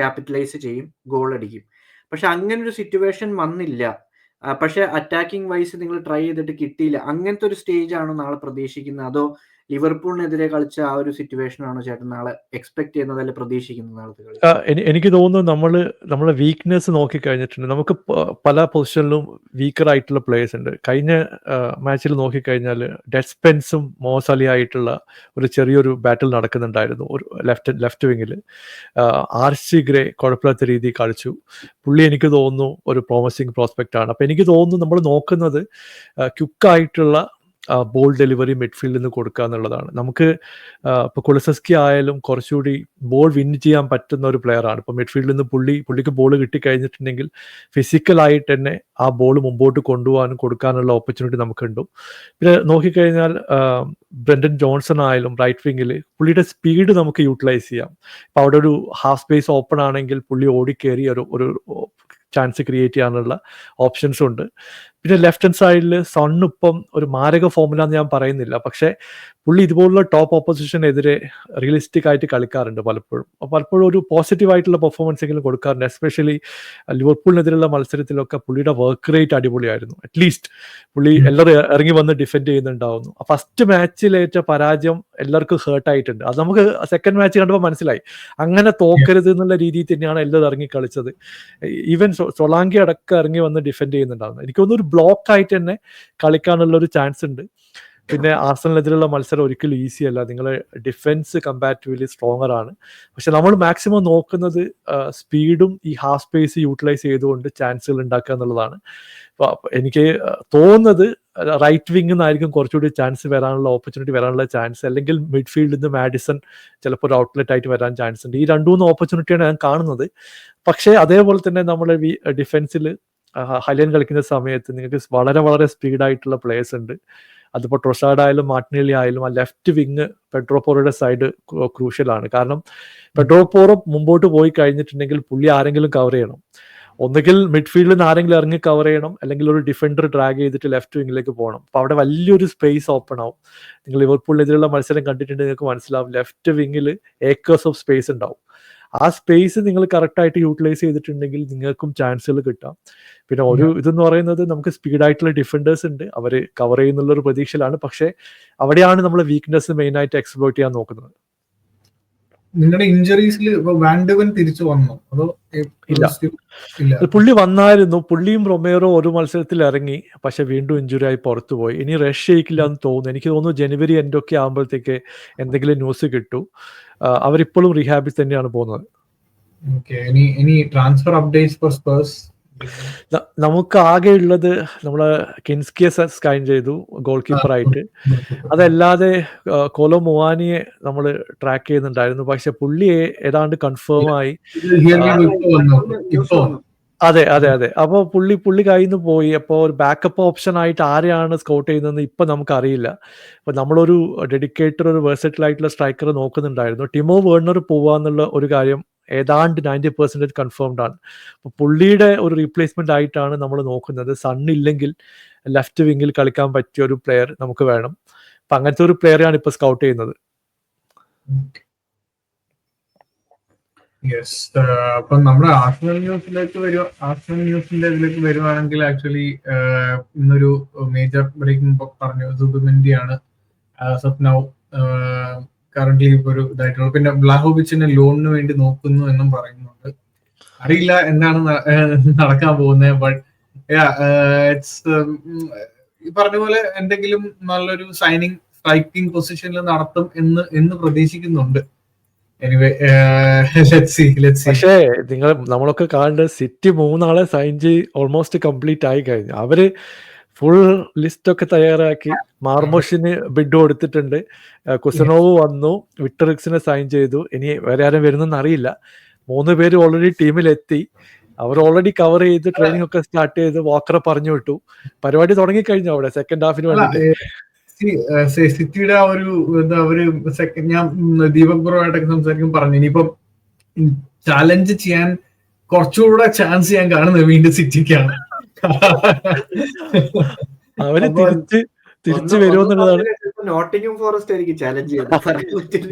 ക്യാപിറ്റലൈസ് ചെയ്യും, ഗോൾ അടിക്കും. പക്ഷെ അങ്ങനെ ഒരു സിറ്റുവേഷൻ വന്നില്ല. പക്ഷെ അറ്റാക്കിംഗ് വൈസ് നിങ്ങൾ ട്രൈ ചെയ്തിട്ട് കിട്ടിയില്ല. അങ്ങനത്തെ ഒരു സ്റ്റേജ് ആണോ നാളെ പ്രതീക്ഷിക്കുന്നത്? അതോ ലിവർപൂളിനെതിരെ കളിച്ച ആ ഒരു സിറ്റുവേഷൻ ആണോ ചേട്ടൻ നാളെ എക്സ്പെക്ട് ചെയ്യുന്നത്, അല്ലെ പ്രതീക്ഷിക്കുന്നത് നാളത്തെ കളി? എനിക്ക് തോന്നുന്നു നമ്മളെ വീക്ക്നെസ് നോക്കി കഴിഞ്ഞിട്ടുണ്ട്. നമുക്ക് പല പൊസിഷനിലും വീക്കർ ആയിട്ടുള്ള പ്ലേയേഴ്സ് ഉണ്ട്. കഴിഞ്ഞ മാച്ചിൽ നോക്കിക്കഴിഞ്ഞാൽ ഡെസ്പെൻസും മോസലി ആയിട്ടുള്ള ഒരു ചെറിയൊരു ബാറ്റിൽ നടക്കുന്നുണ്ടായിരുന്നു ഒരു ലെഫ്റ്റ് വിങ്ങിൽ. ആർസി ഗ്രേ കുഴപ്പമില്ലാത്ത രീതിയിൽ കളിച്ചു. പുള്ളി എനിക്ക് തോന്നുന്നു ഒരു പ്രോമിസിങ് പ്രോസ്പെക്റ്റ് ആണ്. അപ്പം എനിക്ക് തോന്നുന്നു നമ്മൾ നോക്കുന്നത് ക്വിക്കായിട്ടുള്ള ബോൾ ഡെലിവറി മിഡ്ഫീൽഡിൽ നിന്ന് കൊടുക്കുക എന്നുള്ളതാണ്. നമുക്ക് ഇപ്പോൾ കുലസസ്കി ആയാലും കുറച്ചുകൂടി ബോൾ വിൻ ചെയ്യാൻ പറ്റുന്ന ഒരു പ്ലെയറാണ്. ഇപ്പോൾ മിഡ്ഫീൽഡിൽ നിന്ന് പുള്ളിക്ക് ബോൾ കിട്ടിക്കഴിഞ്ഞിട്ടുണ്ടെങ്കിൽ ഫിസിക്കലായിട്ട് തന്നെ ആ ബോൾ മുമ്പോട്ട് കൊണ്ടുപോകാനും കൊടുക്കാനുള്ള ഓപ്പർച്യൂണിറ്റി നമുക്കുണ്ട്. പിന്നെ നോക്കിക്കഴിഞ്ഞാൽ ബ്രെൻഡൻ ജോൺസൺ ആയാലും റൈറ്റ് വിങ്ങിൽ പുള്ളിയുടെ സ്പീഡ് നമുക്ക് യൂട്ടിലൈസ് ചെയ്യാം. ഇപ്പോൾ അവിടെ ഒരു ഹാഫ് സ്പേസ് ഓപ്പൺ ആണെങ്കിൽ പുള്ളി ഓടിക്കേറി ഒരു ചാൻസ് ക്രിയേറ്റ് ചെയ്യാനുള്ള ഓപ്ഷൻസും ഉണ്ട്. പിന്നെ ലെഫ്റ്റ് ഹാൻഡ് സൈഡിൽ സണ്ണിപ്പം ഒരു മാരക ഫോമിലാന്ന് ഞാൻ പറയുന്നില്ല, പക്ഷേ പുള്ളി ഇതുപോലുള്ള ടോപ്പ് ഓപ്പോസിഷനെതിരെ റിയലിസ്റ്റിക് ആയിട്ട് കളിക്കാറുണ്ട് പലപ്പോഴും ഒരു പോസിറ്റീവ് ആയിട്ടുള്ള പെർഫോമൻസ് എങ്കിലും കൊടുക്കാറുണ്ട്. എസ്പെഷ്യലി ലിവർപൂളിനെതിരെയുള്ള മത്സരത്തിലൊക്കെ പുള്ളിയുടെ വർക്ക് റേറ്റ് അടിപൊളിയായിരുന്നു. അറ്റ്ലീസ്റ്റ് പുള്ളി എല്ലാവരും ഇറങ്ങി വന്ന് ഡിഫെൻഡ് ചെയ്യുന്നുണ്ടാവുന്നു. ഫസ്റ്റ് മാച്ചിലേറ്റ പരാജയം എല്ലാവർക്കും ഹേർട്ട് ആയിട്ടുണ്ട്. അത് നമുക്ക് സെക്കൻഡ് മാച്ച് കണ്ടപ്പോൾ മനസ്സിലായി. അങ്ങനെ തോക്കരുത് എന്നുള്ള രീതിയിൽ തന്നെയാണ് എല്ലാവരും ഇറങ്ങി കളിച്ചത്. ഈവൻ സൊളാങ്കി അടക്കം ഇറങ്ങി വന്ന് ഡിഫെൻഡ് ചെയ്യുന്നുണ്ടാവുന്നു. എനിക്ക് തോന്നുന്നു ഒരു ബ്ലോക്ക് ആയിട്ട് തന്നെ കളിക്കാനുള്ള ഒരു ചാൻസ് ഉണ്ട്. പിന്നെ ആർസണലിനെതിരെയുള്ള മത്സരം ഒരിക്കലും ഈസി അല്ല. നിങ്ങളെ ഡിഫൻസ് കമ്പാരിറ്റീവ്ലി സ്ട്രോങ്ങർ ആണ്. പക്ഷെ നമ്മൾ മാക്സിമം നോക്കുന്നത് സ്പീഡും ഈ ഹാഫ് സ്പേസ് യൂട്ടിലൈസ് ചെയ്തുകൊണ്ട് ചാൻസുകൾ ഉണ്ടാക്കുക എന്നുള്ളതാണ്. എനിക്ക് തോന്നുന്നത് റൈറ്റ് വിങ്ങിൽ നിന്നായിരിക്കും കുറച്ചുകൂടി ചാൻസ് വരാനുള്ള ഓപ്പർച്യൂണിറ്റി വരാനുള്ള ചാൻസ്. അല്ലെങ്കിൽ മിഡ്ഫീൽഡിൽ നിന്ന് മാഡിസൺ ചിലപ്പോൾ ഒരു ഔട്ട്ലെറ്റ് ആയിട്ട് വരാൻ ചാൻസ് ഉണ്ട്. ഈ 2-3 ഓപ്പർച്യൂണിറ്റിയാണ് ഞാൻ കാണുന്നത്. പക്ഷേ അതേപോലെ തന്നെ നമ്മുടെ ഡിഫൻസിൽ ഹൈലൈൻ കളിക്കുന്ന സമയത്ത് നിങ്ങൾക്ക് വളരെ വളരെ സ്പീഡായിട്ടുള്ള പ്ലേയേഴ്സ് ഉണ്ട്. അതിപ്പോൾ ട്രൊസാർഡ് ആയാലും മാർട്ടിനെല്ലി ആയാലും ആ ലെഫ്റ്റ് വിങ് പെഡ്രോ പോറോയുടെ സൈഡ് ക്രൂഷ്യലാണ്. കാരണം പെഡ്രോ പോറോ മുമ്പോട്ട് പോയി കഴിഞ്ഞിട്ടുണ്ടെങ്കിൽ പുള്ളി ആരെങ്കിലും കവർ ചെയ്യണം. ഒന്നുകിൽ മിഡ്ഫീൽഡിൽ നിന്ന് ആരെങ്കിലും ഇറങ്ങി കവർ ചെയ്യണം, അല്ലെങ്കിൽ ഒരു ഡിഫൻഡർ ഡ്രാഗ് ചെയ്തിട്ട് ലെഫ്റ്റ് വിങ്ങിലേക്ക് പോകണം. അപ്പോൾ അവിടെ വലിയൊരു സ്പേസ് ഓപ്പൺ ആവും. നിങ്ങൾ ലിവർപൂളിനെതിരെയുള്ള മത്സരം കണ്ടിട്ടുണ്ടെങ്കിൽ നിങ്ങൾക്ക് മനസ്സിലാവും, ലെഫ്റ്റ് വിങ്ങിൽ ഏക്കേഴ്സ് ഓഫ് സ്പേസ് ഉണ്ടാവും. ആ സ്പേസ് നിങ്ങൾ കറക്റ്റായിട്ട് യൂട്ടിലൈസ് ചെയ്തിട്ടുണ്ടെങ്കിൽ നിങ്ങൾക്കും ചാൻസുകൾ കിട്ടാം. പിന്നെ ഒരു ഇതെന്ന് പറയുന്നത് നമുക്ക് സ്പീഡായിട്ടുള്ള ഡിഫൻഡേഴ്സ് ഉണ്ട്, അവർ കവർ ചെയ്യുന്നുള്ള ഒരു പ്രതീക്ഷയിലാണ്. പക്ഷേ അവിടെയാണ് നമ്മൾ വീക്ക്നെസ് മെയിനായിട്ട് എക്സ്പ്ലോയിറ്റ് ചെയ്യാൻ നോക്കുന്നത്. നിങ്ങളുടെ ഇഞ്ചറീസിൽ വാൻഡവൻ തിരിച്ചു വന്നോ അതോ ഇല്ല, പുള്ളി വന്നായിരുന്നു. പുള്ളിയും റൊമേറോ ഒരു മത്സരത്തിൽ ഇറങ്ങി, പക്ഷെ വീണ്ടും ഇഞ്ചുറി ആയി പുറത്തു പോയി. ഇനി റഷ് ചെയ്യിക്കില്ല എന്ന് തോന്നുന്നു. എനിക്ക് തോന്നുന്നു ജനുവരി എൻഡൊക്കെ ആകുമ്പോഴത്തേക്ക് എന്തെങ്കിലും ന്യൂസ് കിട്ടൂ. അവരിപ്പോഴും റീഹാബിൽ തന്നെയാണ് പോകുന്നത്. ട്രാൻസ്ഫർ അപ്ഡേറ്റ്സ് ഫോർ സ്പേഴ്സ് നമുക്ക് ആകെ ഉള്ളത് നമ്മളെ കിൻസ്കിയെ സൈൻ ചെയ്തു ഗോൾ കീപ്പറായിട്ട്. അതല്ലാതെ കോലോ മുവാനിയെ നമ്മൾ ട്രാക്ക് ചെയ്യുന്നുണ്ടായിരുന്നു, പക്ഷെ പുള്ളി ഏതാണ്ട് കൺഫേം ആയി. അതെ. അപ്പോൾ പുള്ളി കയ്യിൽ നിന്ന് പോയി. അപ്പോൾ ഒരു ബാക്കപ്പ് ഓപ്ഷൻ ആയിട്ട് ആരെയാണ് സ്കൗട്ട് ചെയ്യുന്നതെന്ന് ഇപ്പം നമുക്കറിയില്ല. അപ്പോൾ നമ്മളൊരു ഡെഡിക്കേറ്റഡ് ഒരു വേഴ്സറ്റൈൽ ആയിട്ടുള്ള സ്ട്രൈക്കർ നോക്കുന്നുണ്ടായിരുന്നു. ടിമോ വേർണർ പോവാന്നുള്ള ഒരു കാര്യം ഏതാണ്ട് 90% കൺഫേംഡ് ആണ്. അപ്പോൾ പുള്ളിയുടെ ഒരു റീപ്ലേസ്മെന്റ് ആയിട്ടാണ് നമ്മൾ നോക്കുന്നത്. സണ്ണില്ലെങ്കിൽ ലെഫ്റ്റ് വിങ്ങിൽ കളിക്കാൻ പറ്റിയ ഒരു പ്ലെയർ നമുക്ക് വേണം. അപ്പം അങ്ങനത്തെ ഒരു പ്ലെയറാണ് ഇപ്പോൾ സ്കൗട്ട് ചെയ്യുന്നത്. യെസ്, അപ്പം നമ്മുടെ ആർസണൽ ന്യൂസിന്റെ ഇതിലേക്ക് വരുവാണെങ്കിൽ ആക്ച്വലി ഇന്നൊരു മേജർ ബ്രേക്കിംഗ് പറഞ്ഞു. സുബിമെൻഡിയാണ് ആസ് ഓഫ് നൗ കറന്റ്ലി ഇപ്പൊ ഒരു ഇതായിട്ടുള്ള. പിന്നെ വ്ലാഹോവിച്ചിനെ ലോണിന് വേണ്ടി നോക്കുന്നു എന്നും പറയുന്നുണ്ട്. അറിയില്ല എന്താണ് നടക്കാൻ പോകുന്നത്. ബട്ട് ഇറ്റ്സ് ഈ പറഞ്ഞ പോലെ എന്തെങ്കിലും നല്ലൊരു സൈനിങ് സ്ട്രൈക്കിംഗ് പൊസിഷനിൽ നടത്തും എന്ന് പ്രതീക്ഷിക്കുന്നുണ്ട്. പക്ഷേ നമ്മളൊക്കെ കാണേണ്ടത് സിറ്റി 3 ആളെ സൈൻ ചെയ്ത് ഓൾമോസ്റ്റ് കംപ്ലീറ്റ് ആയി കഴിഞ്ഞു. അവര് ഫുൾ ലിസ്റ്റ് ഒക്കെ തയ്യാറാക്കി. മാർമോഷിന് ബിഡ് കൊടുത്തിട്ടുണ്ട്. കുസനോവ് വന്നു, വിക്ടറിക്സിനെ സൈൻ ചെയ്തു. ഇനി വേറെ ആരും വരുന്നെന്ന് അറിയില്ല. 3 പേര് ഓൾറെഡി ടീമിലെത്തി. അവർ ഓൾറെഡി കവർ ചെയ്ത് ട്രെയിനിങ് ഒക്കെ സ്റ്റാർട്ട് ചെയ്ത് വാക്കറെ പറഞ്ഞു വിട്ടു. പരിപാടി തുടങ്ങിക്കഴിഞ്ഞു അവിടെ സെക്കൻഡ് ഹാഫിന് വേണ്ടിട്ട്. സിറ്റിയുടെ ആ ഒരു അവര് സെക്കൻഡ്, ഞാൻ ദീപക് ബ്രോയായിട്ടൊക്കെ സംസാരിക്കും പറഞ്ഞു, ഇനിയിപ്പം ചാലഞ്ച് ചെയ്യാൻ കുറച്ചുകൂടെ ചാൻസ് ഞാൻ കാണുന്നത് വീണ്ടും സിറ്റിക്കാണ്. അവര് തിരിച്ചു വരുമെന്നുള്ളതാണ്. നോട്ടിംഗ്ഹാം ഫോറസ്റ്റ് ആയിരിക്കും ചാലഞ്ച് ചെയ്യുന്നത്.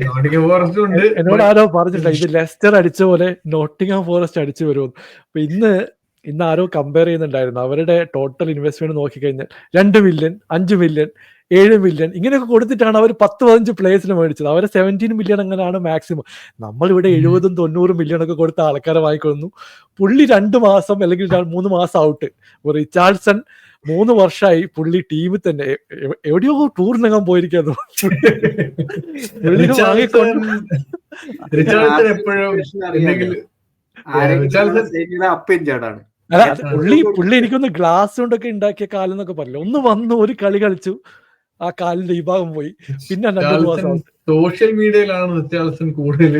എന്നോട് ആരോ പറഞ്ഞിട്ടില്ല ഇത് ലെസ്റ്റർ അടിച്ച പോലെ നോട്ടിംഗ്ഹാം ഫോറസ്റ്റ് അടിച്ചു വരുമെന്ന്. അപ്പൊ ഇന്ന് ആരോ കമ്പയർ ചെയ്യുന്നുണ്ടായിരുന്നു. അവരുടെ ടോട്ടൽ ഇൻവെസ്റ്റ്മെന്റ് നോക്കിക്കഴിഞ്ഞാൽ 2 മില്യൺ 5 മില്യൺ 7 മില്യൺ ഇങ്ങനെയൊക്കെ കൊടുത്തിട്ടാണ് അവർ 10-15 പ്ലേയേഴ്സിന് മേടിച്ചത്. അവരെ 17 മില്യൺ അങ്ങനെയാണ് മാക്സിമം. നമ്മളിവിടെ 70-90 മില്യൺ ഒക്കെ കൊടുത്ത ആൾക്കാരെ വാങ്ങിക്കൊള്ളുന്നു. പുള്ളി 2 മാസം അല്ലെങ്കിൽ 3 മാസം ഔട്ട്. റിച്ചാർഡ്സൺ 3 വർഷമായി പുള്ളി ടീമിൽ തന്നെ എവിടെയോ ടൂറിനകം പോയിരിക്കുന്നു. പുള്ളി എനിക്കൊന്ന് ഗ്ലാസ് കൊണ്ടൊക്കെ ഉണ്ടാക്കിയ കാലം എന്നൊക്കെ പറയില്ല. ഒന്ന് വന്നു ഒരു കളി കളിച്ചു, ആ കാലിന്റെ ഈ ഭാഗം പോയി. പിന്നെ 2-3 മാസം out. സോഷ്യൽ മീഡിയയിലാണ് നിത്യാൾസൻ കൂടുതൽ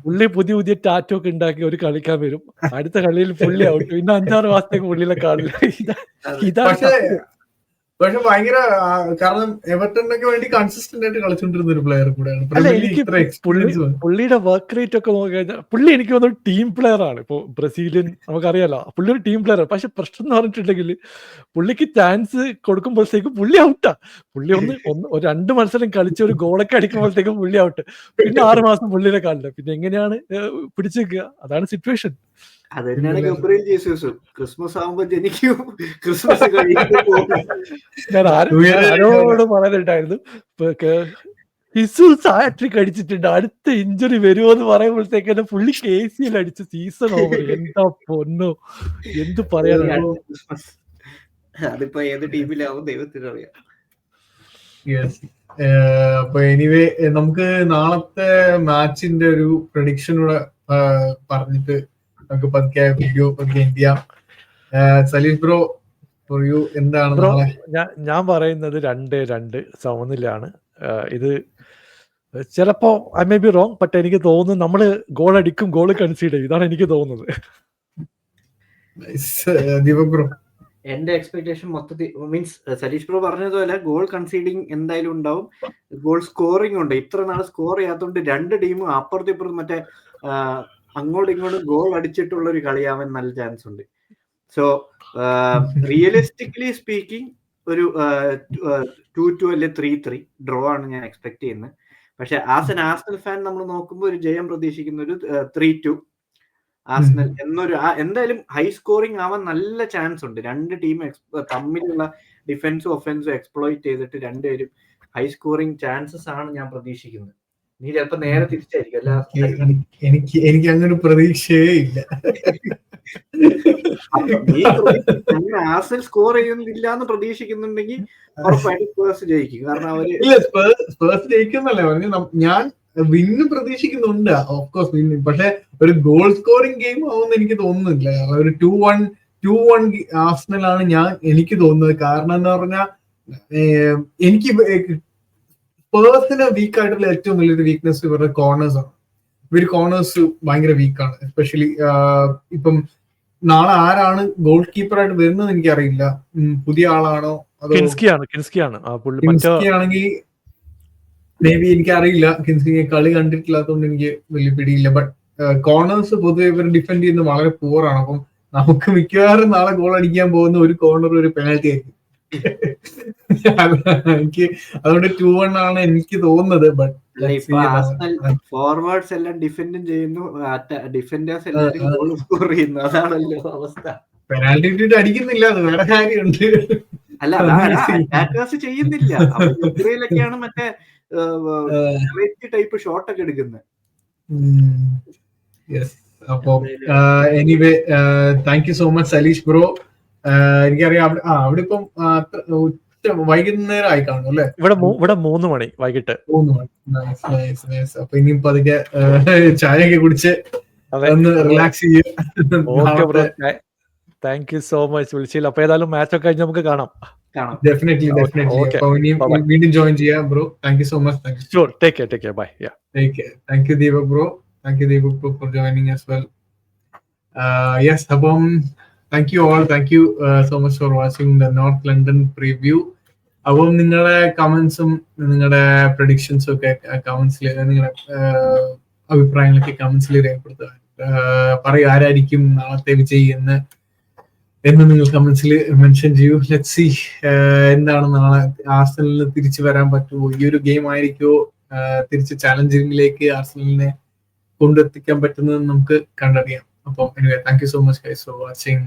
പുള്ളി പുതിയ ടാറ്റോ ഒക്കെ ഉണ്ടാക്കി ഒരു കളിക്കാൻ വരും, അടുത്ത കളിയിൽ പുള്ളി ഔട്ട്, പിന്നെ 5-6 മാസത്തേക്ക് പുള്ളിനെ കാണില്ല. ഇതാണ് പക്ഷെ ഭയങ്കര കാരണം എവർട്ടണിനൊക്കെ വേണ്ടി കൺസിസ്റ്റന്റ് ആയിട്ട് കളിച്ചോണ്ടിരുന്ന ഒരു പ്ലെയർ അല്ല, എനിക്ക് കൂടെയാണ്. പുള്ളിയുടെ വർക്ക് റേറ്റ് ഒക്കെ നോക്കി കഴിഞ്ഞാൽ പുള്ളി എനിക്ക് തോന്നുന്നു ടീം പ്ലെയർ ആണ്. ഇപ്പൊ ബ്രസീലിയൻ നമുക്കറിയാലോ, പുള്ളി ഒരു ടീം പ്ലെയർ. പക്ഷെ പ്രശ്നം എന്ന് പറഞ്ഞിട്ടുണ്ടെങ്കിൽ പുള്ളിക്ക് ചാൻസ് കൊടുക്കുമ്പോഴത്തേക്കും പുള്ളി ഔട്ടാ. പുള്ളി ഒന്ന് 2 മത്സരം കളിച്ച് ഒരു ഗോളൊക്കെ അടിക്കുമ്പോഴത്തേക്കും പുള്ളി ഔട്ട്. പിന്നെ 6 മാസം പുള്ളിനെ കാണില്ല. പിന്നെ എങ്ങനെയാണ് പിടിച്ചേക്കുക? അതാണ് സിറ്റുവേഷൻ. അത് തന്നെയാണ് ഗബ്രിയേൽ ജീസസും. ക്രിസ്മസ് ആവുമ്പോ ജനിക്കും, ക്രിസ്മസ് കഴിയുമ്പോൾ ഞാൻ ആരോട് പറയാനുണ്ടായിരുന്നു, ഹിസൂസ് ഹാട്രിക് അടിച്ചിട്ടുണ്ട്, അടുത്ത ഇഞ്ചുറി വരുമോ എന്ന് പറയുമ്പോഴത്തേക്ക് പുള്ളി KCL അടിച്ച് സീസൺ ഓവർ. എന്താ പൊന്നോ, എന്ത് പറയാനാണ്. ക്രിസ്മസ് അതിപ്പോ ഏത് ടീമിലാവും ദൈവത്തിനറിയാം. അപ്പൊ എനിവേ നമുക്ക് നാളത്തെ മാച്ചിന്റെ ഒരു പ്രഡിക്ഷനൂടെ പറഞ്ഞിട്ട് നമുക്ക് പതുക്കെ വീഡിയോ പതുക്കെ എൻഡ് ചെയ്യാം. സലീഷ് ബ്രോ പറയൂ, എന്താണ് നാളെ? ഞാൻ പറയുന്നത് 2-2 സമനിലാണ്. ഇത് ചിലപ്പോ I may be wrong, but എനിക്ക് തോന്നുന്നു നമ്മള് ഗോൾ അടിക്കും, ഗോൾ കൺസീഡ് ചെയ്യും. ഇതാണ് എനിക്ക് തോന്നുന്നത്. ദീപക് ബ്രോ? എന്റെ എക്സ്പെക്ടേഷൻ മൊത്തത്തിൽ മീൻസ് സലീഷ് ബ്രോ പറഞ്ഞതുപോലെ ഗോൾ കൺസീഡിങ് എന്തായാലും ഉണ്ടാവും, ഗോൾ സ്കോറിംഗ് ഉണ്ട്. ഇത്ര നാൾ സ്കോർ ചെയ്യാത്തതുകൊണ്ട് 2 ടീമും അപ്പുറത്തും ഇപ്പുറത്തും മറ്റേ അങ്ങോട്ടും ഇങ്ങോട്ടും ഗോൾ അടിച്ചിട്ടുള്ള ഒരു കളിയാവാൻ നല്ല ചാൻസ് ഉണ്ട്. സോ റിയലിസ്റ്റിക്കലി സ്പീക്കിംഗ് ഒരു 2-2 അല്ലെ 3-3 ഡ്രോ ആണ് ഞാൻ എക്സ്പെക്ട് ചെയ്യുന്നത്. പക്ഷെ ആസ് എൻ ആർസണൽ ഫാൻ നമ്മൾ നോക്കുമ്പോൾ ഒരു ജയം പ്രതീക്ഷിക്കുന്ന ഒരു 3-2 ആർസണൽ എന്നൊരു എന്തായാലും ഹൈ സ്കോറിംഗ് ആവാൻ നല്ല ചാൻസ് ഉണ്ട്. 2 ടീം തമ്മിലുള്ള ഡിഫൻസും ഒഫൻസും എക്സ്പ്ലോയിറ്റ് ചെയ്തിട്ട് 2 പേരും ഹൈ സ്കോറിംഗ് ചാൻസസ് ആണ് ഞാൻ പ്രതീക്ഷിക്കുന്നത്. നീ ചിലപ്പോ നേരെ തിരിച്ചായിരിക്കും. അല്ല, എനിക്ക് അങ്ങനെ പ്രതീക്ഷയേ ഇല്ല. അങ്ങനെ ആർസണൽ സ്കോർ ചെയ്യുന്നില്ല എന്ന് പ്രതീക്ഷിക്കുന്നുണ്ടെങ്കിൽ ഉറപ്പായിട്ട് സ്പേഴ്സ് ജയിക്കും. കാരണം അവര് സ്പേഴ്സ് ജയിക്കുന്നല്ലേ പറഞ്ഞു. ഞാൻ വിന്ന് പ്രതീക്ഷിക്കുന്നുണ്ട്, ഓഫ്കോഴ്സ് വിന്ന്. പക്ഷെ ഒരു ഗോൾ സ്കോറിംഗ് ഗെയിം ആവുമെന്ന് എനിക്ക് തോന്നുന്നില്ല. ഒരു 2-1 ആർസണലാണ് എനിക്ക് തോന്നുന്നത്. കാരണം എന്ന് പറഞ്ഞാൽ എനിക്ക് സ്പേഴ്സിന് വീക്ക് ആയിട്ടുള്ള ഏറ്റവും വലിയൊരു വീക്ക്നെസ് ഇവരുടെ കോർണേഴ്സ് ആണ്. ഇവര് കോർണേഴ്സ് ഭയങ്കര വീക്കാണ്. എസ്പെഷ്യലി ഇപ്പം നാളെ ആരാണ് ഗോൾ കീപ്പർ ആയിട്ട് വരുന്നത് എനിക്കറിയില്ല. പുതിയ ആളാണോ അതോ കിൻസ്കി ആണെങ്കിൽ മേ ബി എനിക്കറിയില്ല. കിൻസ്കി കളി കണ്ടിട്ടില്ലാത്തതുകൊണ്ട് എനിക്ക് വലിയ പിടിയില്ല. ബട്ട് കോർണേഴ്സ് പൊതുവെ ഇവർ ഡിഫെൻഡ് ചെയ്യുന്നത് വളരെ പൂറാണ്. അപ്പം നമുക്ക് മിക്കവാറും നാളെ ഗോൾ അടിക്കാൻ പോകുന്ന ഒരു കോർണർ ഒരു പെനാൽറ്റി ആയിരിക്കും. എനിക്ക് അതുകൊണ്ട് 2-1 ആണ് എനിക്ക് തോന്നുന്നത്. ബട്ട് ഫോർവേഡ്സ് എല്ലാം ഡിഫെൻഡും ചെയ്യുന്നു, ഡിഫൻഡേഴ്സ് എല്ലാവരും ഗോൾ സ്കോർ ചെയ്യുന്നു. അതാണല്ലോ അവസ്ഥ. പെനാൽറ്റി ഇട്ടിട്ട് അടിക്കുന്നില്ല, അത് വേറെ കാര്യമുണ്ട്. അല്ല, അറ്റാക്കേഴ്സ് ചെയ്യുന്നില്ല. ൊക്കെയാണ് മറ്റേ ടൈപ്പ് ഷോട്ട് ഒക്കെ എടുക്കുന്നത്. അപ്പൊ anyway thank you so much Saleesh bro. എനിക്കറിയാം അവിടെ ഇപ്പം വൈകുന്നേരം ആയി കാണും അല്ലെ? ഇവിടെ 3 മണി വൈകിട്ട് 3 മണി. അപ്പൊ ഇനിയിപ്പോ അതൊക്കെ ചായയൊക്കെ കുടിച്ച് ഒന്ന് റിലാക്സ് ചെയ്യുക. താങ്ക് യു സോ മച്ച് വിളിച്ചില്ല. അപ്പൊ ഏതായാലും മാച്ച് ഒക്കെ കഴിഞ്ഞ് നമുക്ക് കാണാം. Definitely. വീണ്ടും ജോയിൻ ചെയ്യാം bro. Thank you so much. Sure. Take care. Bye. Yeah. Take care. Thank you Deepak bro. Thank you Deepak bro for joining as well. Yes, അപ്പം thank you all. Thank you so much for watching the North London preview. അപ്പം നിങ്ങളുടെ കമന്റ്സും നിങ്ങളുടെ പ്രഡിക്ഷൻസും ഒക്കെ കമന്റ്സിൽ, നിങ്ങളുടെ അഭിപ്രായങ്ങളൊക്കെ കമന്റ്സിൽ രേഖപ്പെടുത്തുക. പറയൂ ആരായിരിക്കും നാളത്തെ വിജയി എന്ന് നിങ്ങൾ കമന്റ്സിൽ മെൻഷൻ ചെയ്യൂ. ലെറ്റ്സ് സീ എന്താണ് നാളെ ആർസണലിന് തിരിച്ചു വരാൻ പറ്റുമോ? ഈ ഒരു ഗെയിം ആയിരിക്കുമോ തിരിച്ച് ചാലഞ്ചിങ്ങിലേക്ക് ആർസണലിനെ കൊണ്ടെത്തിക്കാൻ പറ്റുന്നത് നമുക്ക് കണ്ടറിയാം. അപ്പം anyway thank you so much guys for watching.